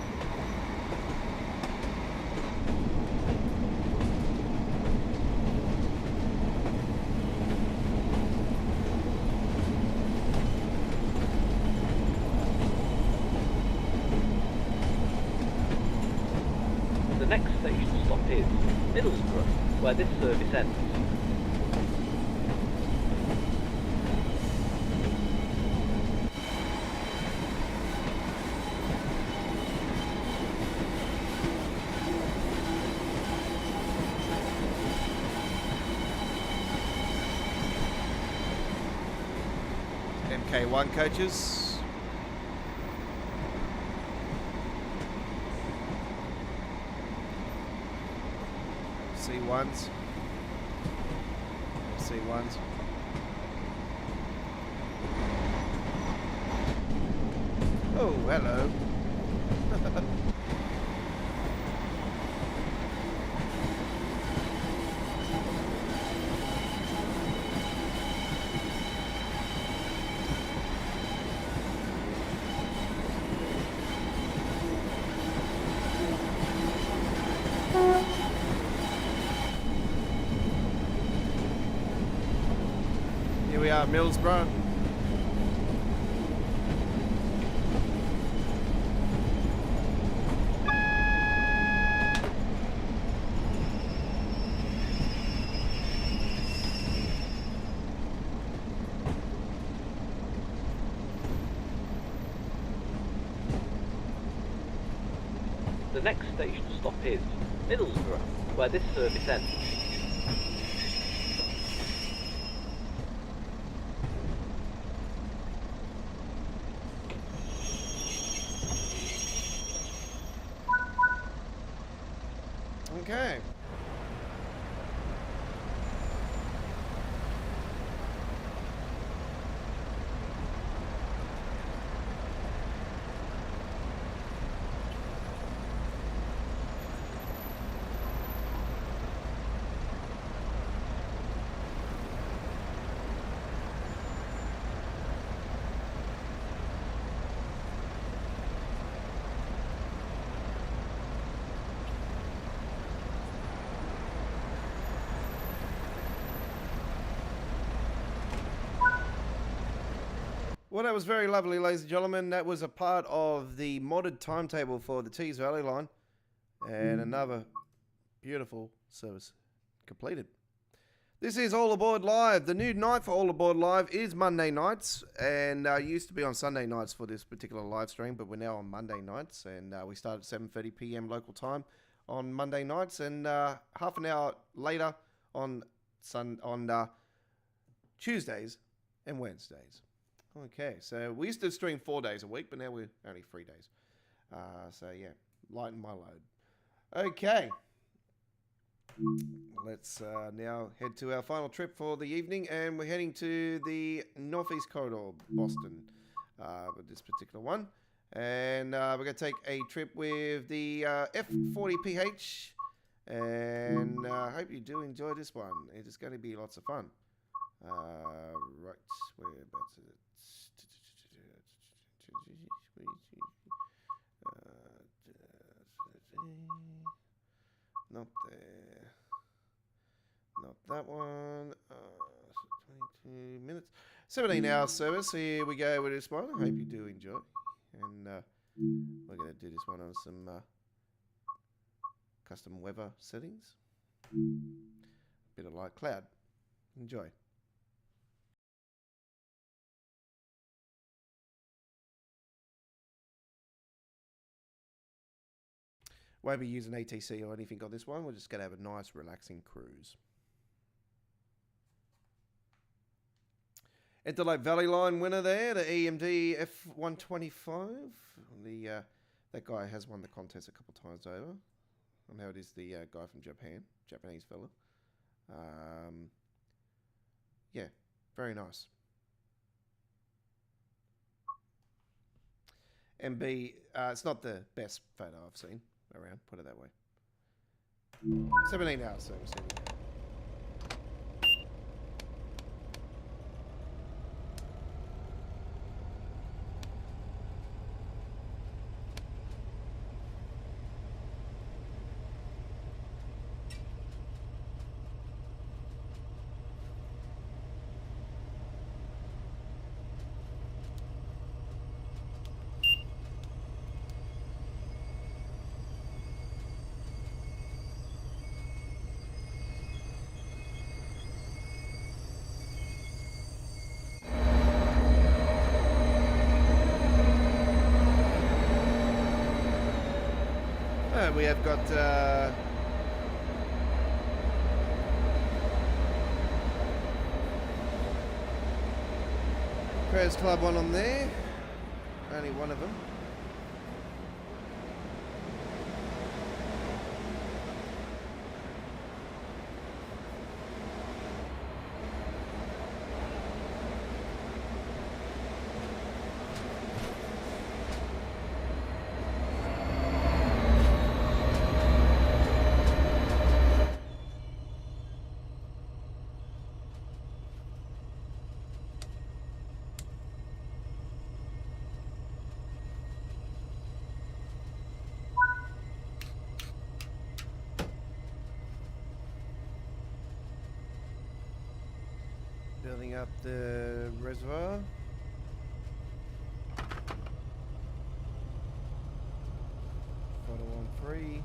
The next station stop is Middlesbrough, where this service ends. MK1 coaches. C1s. C1s. Oh, hello. Here we are, Middlesbrough. The next station stop is Middlesbrough, where this service ends. Okay. Well, that was very lovely, ladies and gentlemen. That was a part of the modded timetable for the Tees Valley line. And another beautiful service completed. This is All Aboard Live. The new night for All Aboard Live is Monday nights. And used to be on Sunday nights for this particular live stream, but we're now on Monday nights. And we start at 7:30 p.m. local time on Monday nights. And half an hour later on Tuesdays and Wednesdays. Okay, so we used to stream 4 days a week, but now we're only 3 days. So yeah, lighten my load. Okay, let's now head to our final trip for the evening, and we're heading to the Northeast Corridor, Boston, with this particular one. And we're going to take a trip with the F40PH, and I hope you do enjoy this one. It is going to be lots of fun. Right, whereabouts is it? Not there. Not that one. 22 minutes. 17-hour service. Here we go with this one. I hope you do enjoy. And we're going to do this one on some custom weather settings. Bit of light cloud. Enjoy. Won't be using ATC or anything on this one. We're just going to have a nice, relaxing cruise. Interlake Valley Line winner there, the EMD F125. That guy has won the contest a couple times over. I know it is the guy from Japan, Japanese fella. Yeah, very nice. MB, it's not the best photo I've seen around, put it that way. 17 hours service. We have got Prayers Club one on there, only one of them. Building up the reservoir. Photo on 3.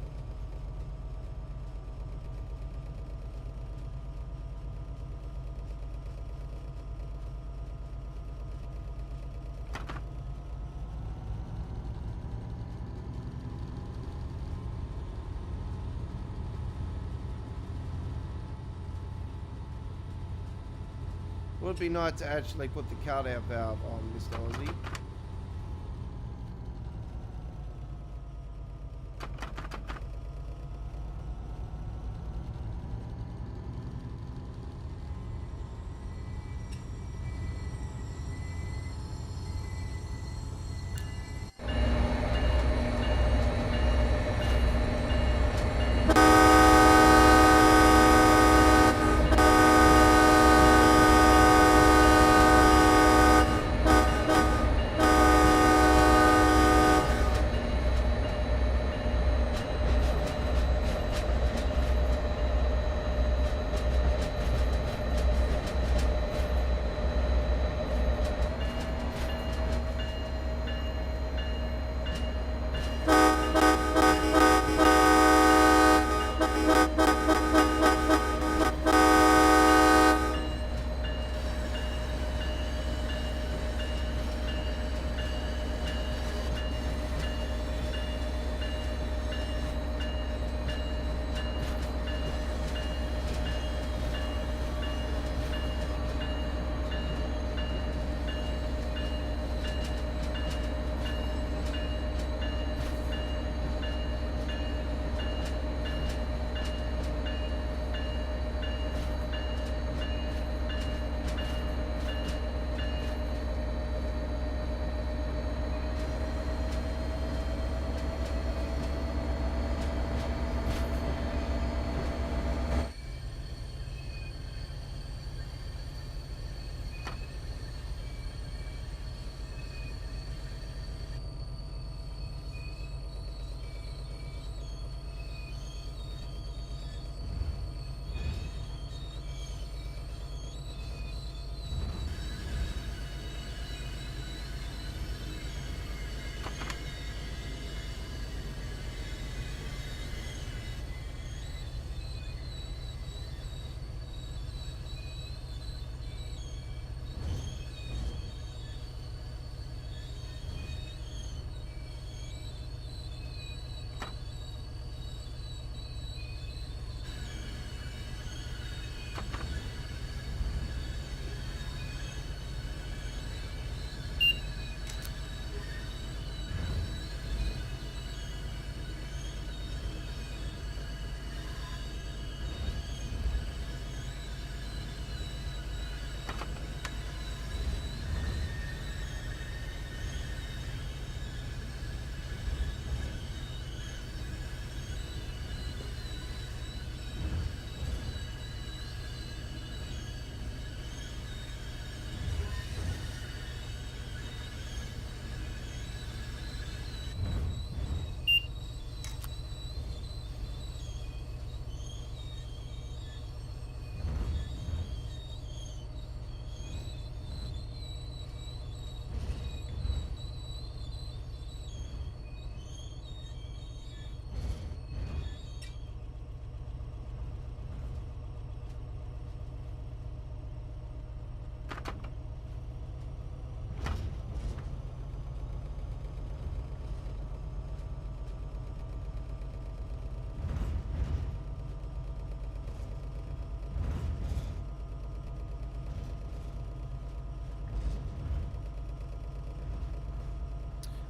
Would be nice to actually put the cut out valve on Mr. Aussie.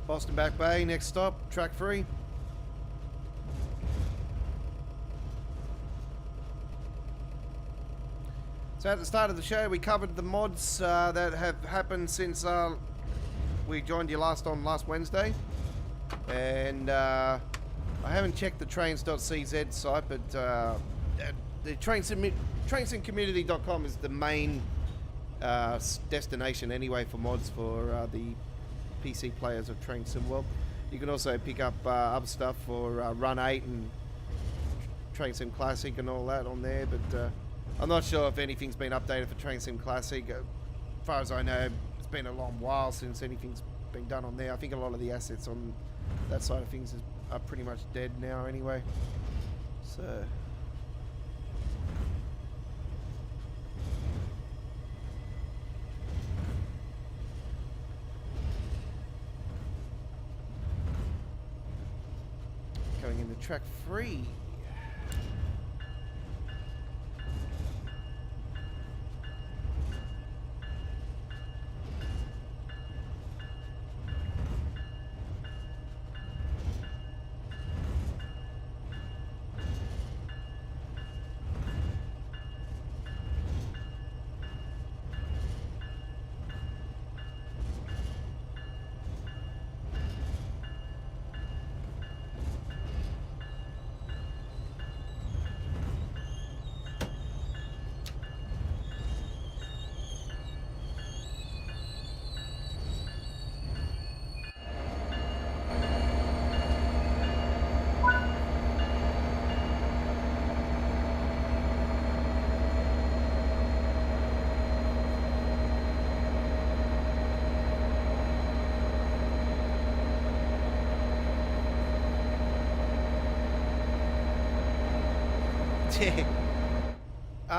Boston Back Bay, next stop, track 3. So at the start of the show, we covered the mods that have happened since we joined you last Wednesday. And I haven't checked the trains.cz site, but the trainsimcommunity.com is the main destination anyway for mods for the PC players of Train Sim World. You can also pick up other stuff for Run 8 and Train Sim Classic and all that on there, but I'm not sure if anything's been updated for Train Sim Classic. As far as I know, it's been a long while since anything's been done on there. I think a lot of the assets on that side of things are pretty much dead now anyway. So... going into track 3.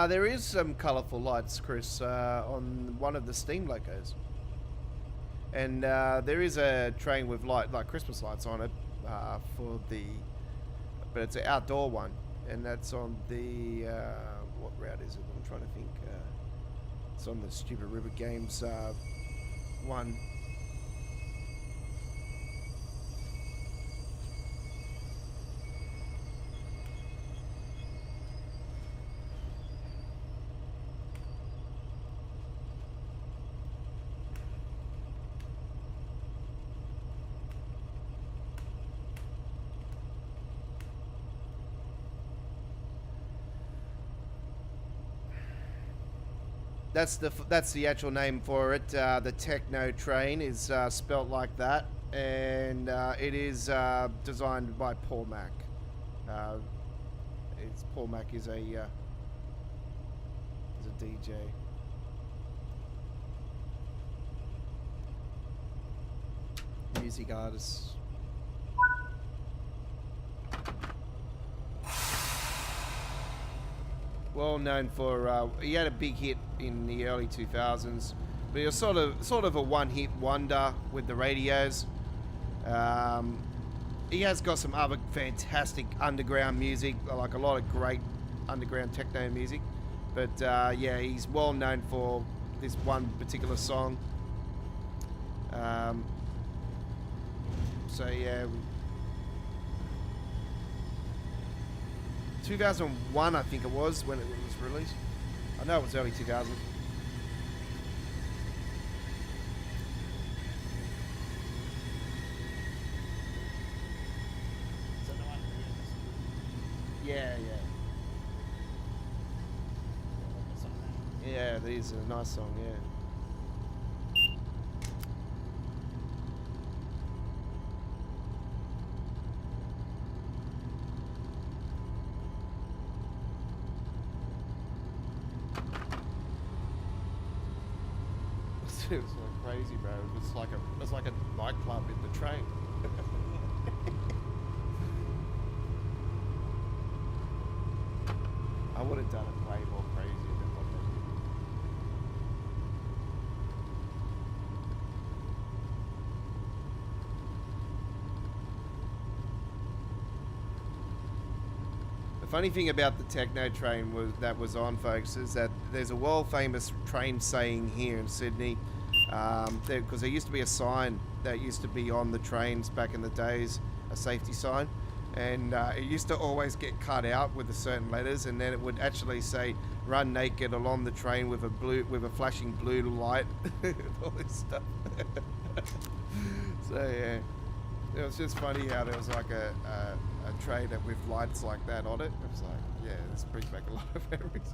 There is some colourful lights, Chris, on one of the Steam locos. And there is a train with like Christmas lights on it but it's an outdoor one, and that's on the what route is it? I'm trying to think. It's on the Stupid River Games one. That's the actual name for it. The Techno Train is spelt like that, and it is designed by Paul Mack. Paul Mack is a DJ. Music artist. Well known for he had a big hit in the early 2000s, but he was sort of a one-hit wonder with the radios. He has got some other fantastic underground music, like a lot of great underground techno music, but yeah, he's well known for this one particular song. So yeah, 2001 I think it was when it was released. I know it was early 2000. Yeah. Yeah, it is a nice song, yeah. It was so crazy, bro. It was like a nightclub in the train. I would have done it way more crazy than what they did. The funny thing about the techno train that was on, folks, is that there's a world famous train saying here in Sydney, because there used to be a sign that used to be on the trains back in the days, a safety sign, and it used to always get cut out with the certain letters, and then it would actually say "run naked" along the train with a flashing blue light, all this stuff. So yeah, it was just funny how there was like a train with lights like that on it. It was like, yeah, this brings back a lot of memories.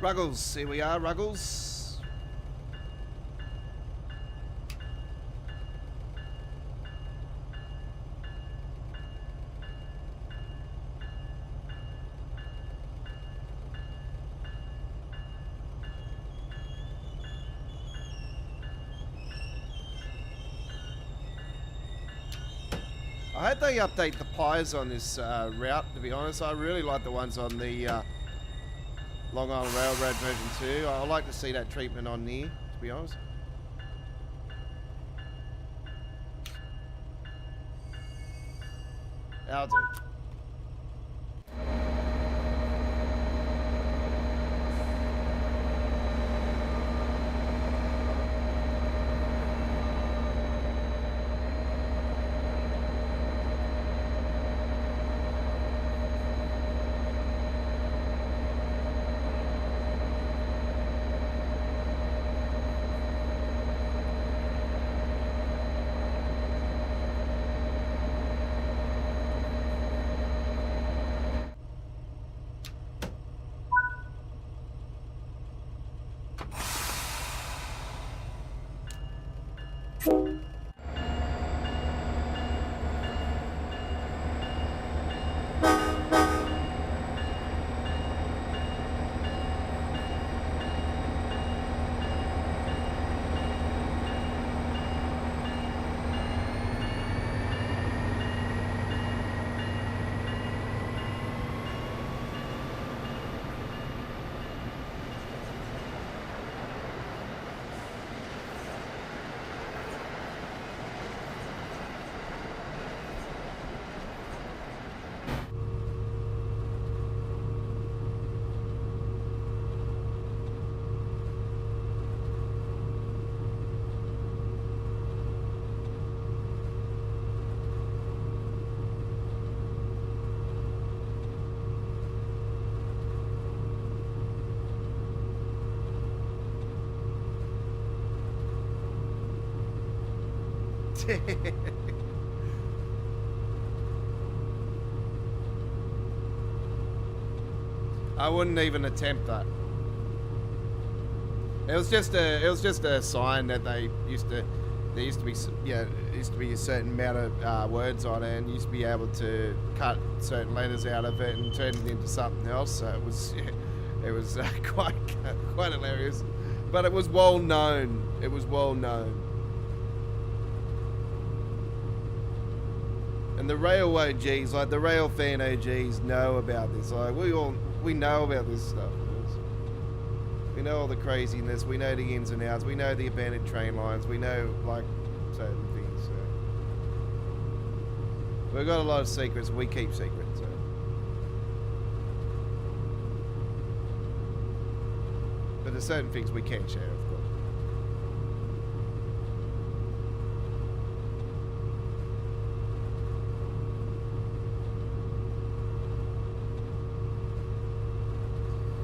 Ruggles, here we are, Ruggles. I hope they update the pies on this route, to be honest. I really like the ones on the Long Island Railroad version 2. I like to see that treatment on there, to be honest. I'll do. I wouldn't even attempt that. It was just a sign that there used to be a certain amount of words on it, and you used to be able to cut certain letters out of it and turn it into something else. So it was quite hilarious, but it was well known. It was well known. And the rail OGs, like the Railfan OGs, know about this. Like we know about this stuff. We know all the craziness. We know the ins and outs. We know the abandoned train lines. We know like certain things. So. We've got a lot of secrets. We keep secrets. So. But there's certain things we can share, of course.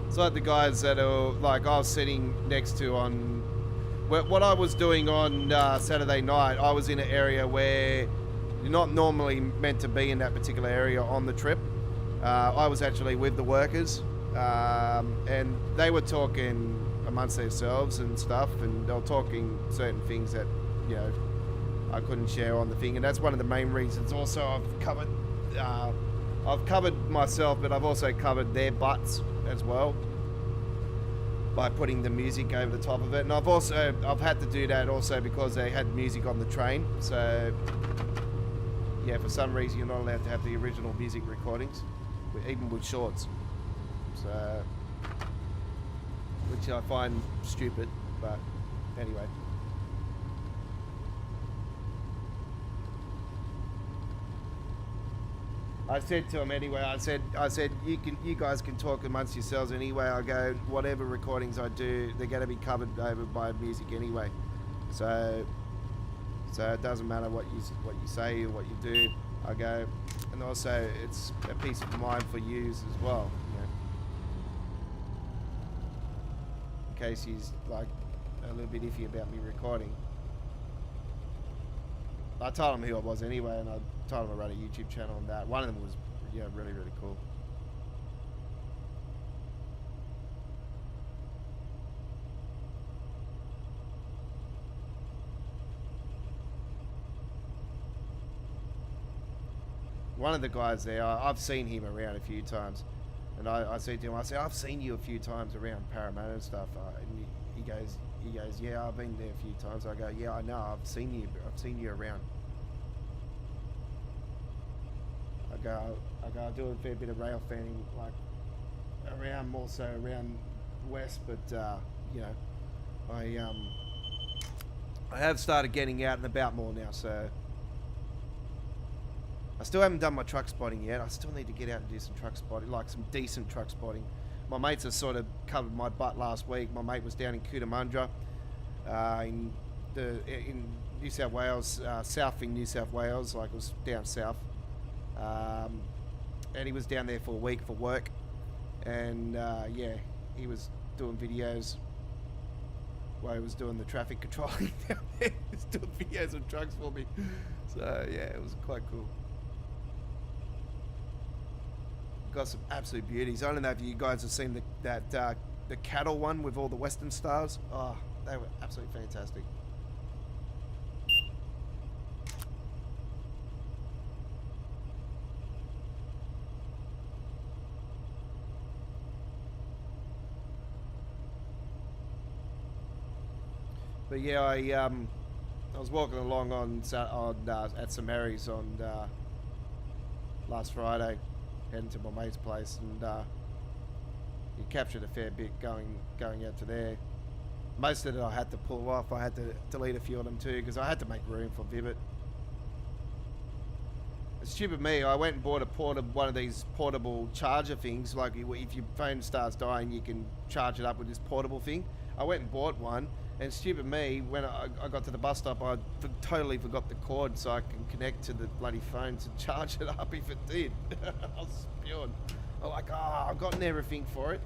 It's like the guys that are like I was sitting next to on what I was doing on Saturday night. I was in an area where you're not normally meant to be in that particular area on the trip. I was actually with the workers, and they were talking amongst themselves and stuff, and they were talking certain things that I couldn't share on the thing, and that's one of the main reasons. Also, I've covered myself, but I've also covered their butts as well by putting the music over the top of it. And I've had to do that also because they had music on the train. So yeah, for some reason you're not allowed to have the original music recordings, even with shorts. So, which I find stupid, but anyway. I said to him anyway. I said you guys can talk amongst yourselves anyway. I go, whatever recordings I do, they're going to be covered over by music anyway. So it doesn't matter what you say or what you do. I go, and also it's a peace of mind for yous as well. You know, in case he's like a little bit iffy about me recording. I told him who I was anyway, and I told him I run a YouTube channel and that. One of them was, yeah, really, really cool. One of the guys there, I've seen him around a few times. And I said to him, I've seen you a few times around Parramatta and stuff. And he goes, yeah, I've been there a few times. I go, yeah, I know, I've seen you around. I do a fair bit of rail fanning, like around, more so around west, but you know, I have started getting out and about more now, so I still haven't done my truck spotting yet. I still need to get out and do some truck spotting, like some decent truck spotting. My mates have sort of covered my butt last week. My mate was down in Cootamundra, in New South Wales, southing New South Wales, like it was down south. And he was down there for a week for work, and yeah, he was doing videos while he was doing the traffic controlling down there. He was doing videos of trucks for me, so yeah, it was quite cool. Got some absolute beauties. I don't know if you guys have seen the cattle one with all the Western stars. Oh, they were absolutely fantastic. But yeah, I was walking along at St Mary's on last Friday, heading to my mate's place, and he captured a fair bit going out to there. Most of it I had to pull off. I had to delete a few of them too because I had to make room for Vivid. It's stupid me. I went and bought one of these portable charger things. Like if your phone starts dying, you can charge it up with this portable thing. I went and bought one. And stupid me, when I got to the bus stop, I totally forgot the cord so I can connect to the bloody phone to charge it up if it did. I was spewing. I'm like, oh, I've gotten everything for it.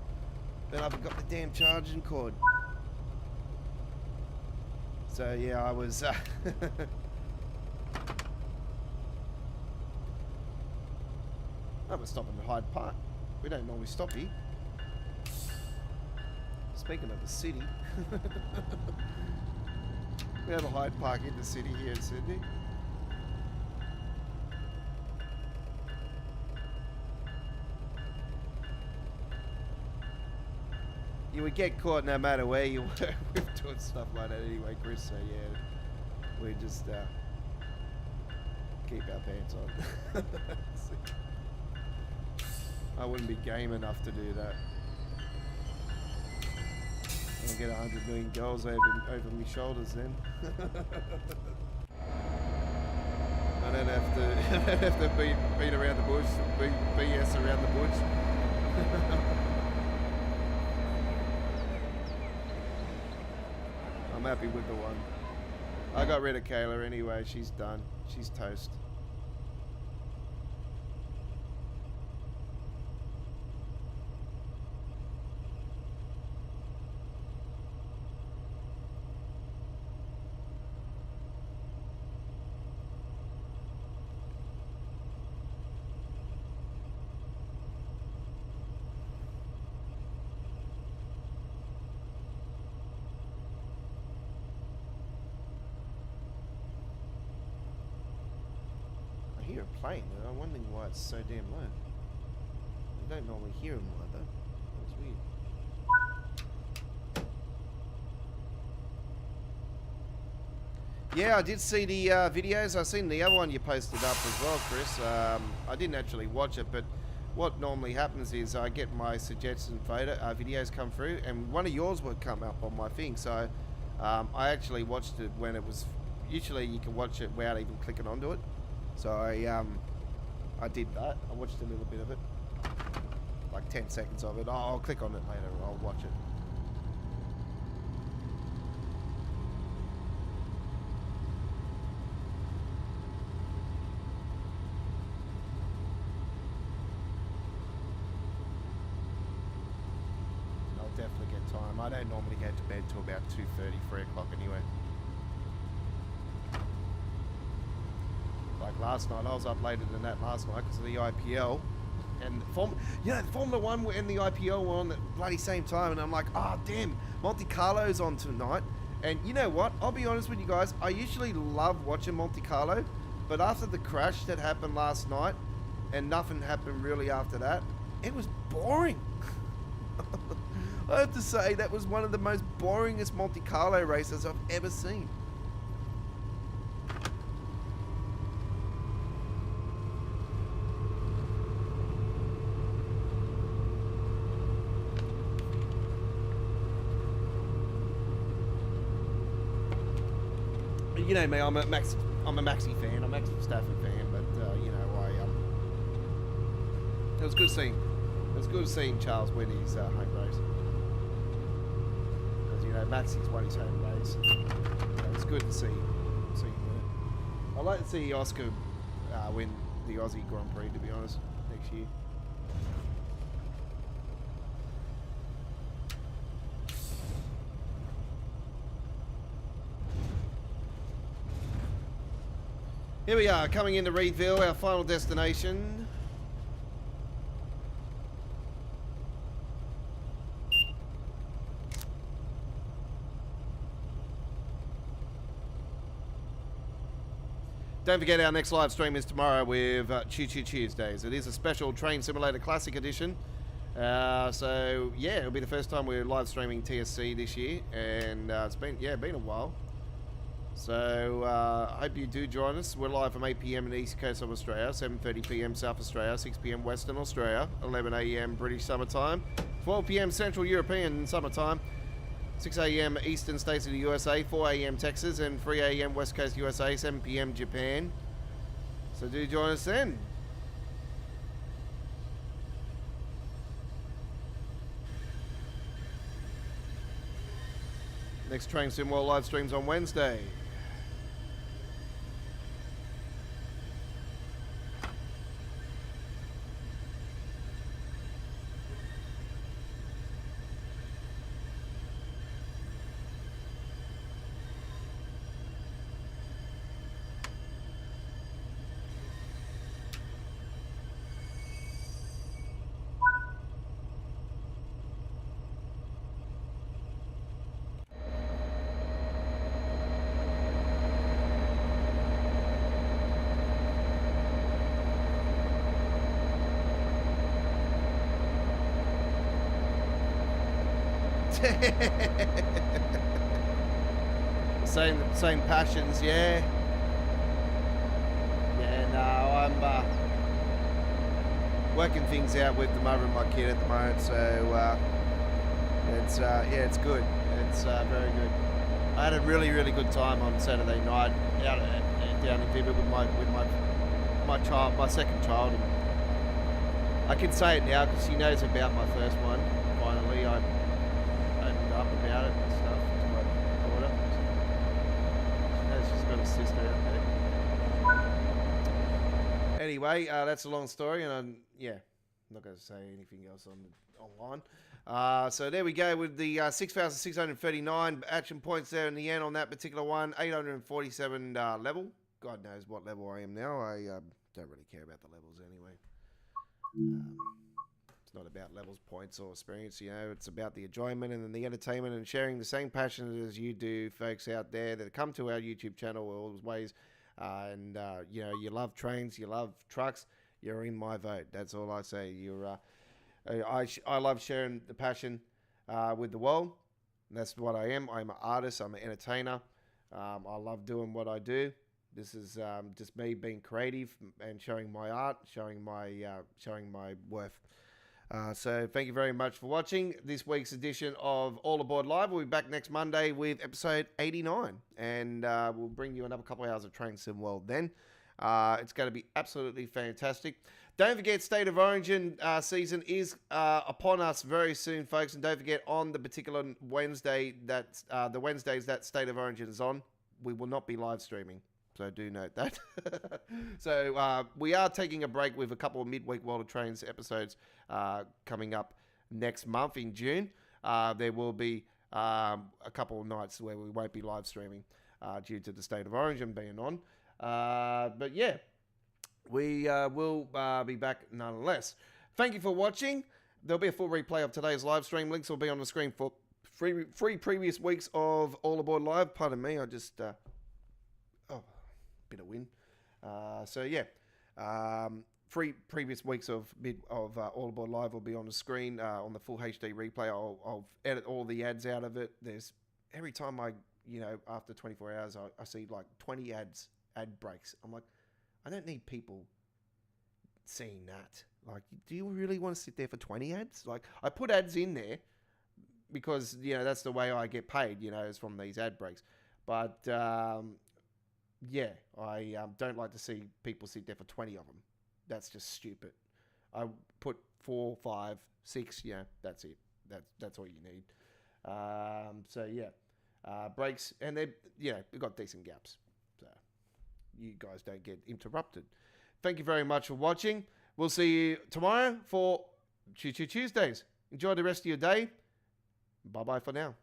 Then I forgot the damn charging cord. So yeah, I was... I'm stopping at Hyde Park. We don't normally stop here. Speaking of the city, we have a Hyde Park in the city here in Sydney. You would get caught no matter where you were with doing stuff like that anyway, Chris, so yeah, we just keep our pants on. I wouldn't be game enough to do that. I'll get 100 million goals over my shoulders then. I don't have to beat around the bush, BS around the bush. I'm happy with the one. I got rid of Kayla anyway. She's done. She's toast. I hear a plane, and I'm wondering why it's so damn low. I don't normally hear them like that. That's weird. Yeah, I did see the videos. I seen the other one you posted up as well, Chris. I didn't actually watch it, but what normally happens is I get my suggested videos come through, and one of yours would come up on my thing. So I actually watched it when it was. Usually you can watch it without even clicking onto it. So I I did that. I watched a little bit of it. Like 10 seconds of it. I'll click on it later. I'll watch it. I'll definitely get time. I don't normally go to bed till about 2:30, 3 o'clock anyway. Like last night, I was up later than that last night because of the IPL. And Formula 1 and the IPL were on the bloody same time, and I'm like, oh damn, Monte Carlo's on tonight. And you know what? I'll be honest with you guys, I usually love watching Monte Carlo, but after the crash that happened last night, and nothing happened really after that, it was boring. I have to say, that was one of the most boringest Monte Carlo races I've ever seen. You know me, I'm a Maxi fan, I'm a Max Verstappen fan, but you know, it was good seeing Charles win his home race, because you know Maxi's won his home race. It's good to see him win it. I'd like to see Oscar win the Aussie Grand Prix, to be honest, next year. Here we are, coming into Reedville, our final destination. Don't forget, our next live stream is tomorrow with Choo Choo Tuesdays. It is a special Train Simulator Classic Edition. So yeah, it'll be the first time we're live streaming TSC this year, and it's been a while. So I hope you do join us. We're live from 8 PM in the East Coast of Australia, 7:30 PM South Australia, 6 PM Western Australia, 11 AM British summertime, 12 PM Central European summertime, 6 AM Eastern States of the USA, 4 AM Texas, and 3 AM West Coast USA, 7 PM Japan. So do join us then. Next Train Sim World live streams on Wednesday. same passions, yeah. Yeah, no, I'm working things out with the mother and my kid at the moment, so it's good. It's very good. I had a really good time on Saturday night out down in Vivid with my child, my second child. And I can say it now because she knows about my first one. Finally, I opened up about it and stuff to my daughter. She knows she's got a sister out there. Anyway, that's a long story, and I'm not going to say anything else online. So there we go with the 6,639 action points there in the end on that particular one. 847 level. God knows what level I am now. I don't really care about the levels anyway. It's not about levels, points, or experience. You know, it's about the enjoyment and the entertainment and sharing the same passion as you do, folks out there that come to our YouTube channel always. And you know, you love trains, you love trucks. You're in my vote. That's all I say. You're. I love sharing the passion with the world. That's what I am. I'm an artist. I'm an entertainer. I love doing what I do. This is just me being creative and showing my art, showing my worth. So thank you very much for watching this week's edition of All Aboard Live. We'll be back next Monday with episode 89, and we'll bring you another couple of hours of Train Sim World then. It's going to be absolutely fantastic. Don't forget, State of Origin season is upon us very soon, folks. And don't forget, on the particular Wednesday, the Wednesdays that State of Origin is on, we will not be live streaming. So do note that. So we are taking a break with a couple of midweek World of Trains episodes coming up next month in June. There will be a couple of nights where we won't be live streaming due to the State of Origin being on. But yeah, we will be back nonetheless. Thank you for watching. There'll be a full replay of today's live stream. Links will be on the screen for three previous weeks of All Aboard Live. Pardon me, I just... bit of wind. So yeah, 3 previous weeks of All Aboard Live will be on the screen on the full HD replay. I'll edit all the ads out of it. There's every time after 24 hours, I see like 20 ad breaks. I'm like, I don't need people seeing that. Like, do you really want to sit there for 20 ads? Like, I put ads in there because that's the way I get paid. Is from these ad breaks. But yeah, I don't like to see people sit there for 20 of them. That's just stupid. I put 4, 5, 6. That's it. That's all you need. So yeah, breaks, and they've got decent gaps, so you guys don't get interrupted. Thank you very much for watching. We'll see you tomorrow for Choo Choo Tuesdays. Enjoy the rest of your day. Bye bye for now.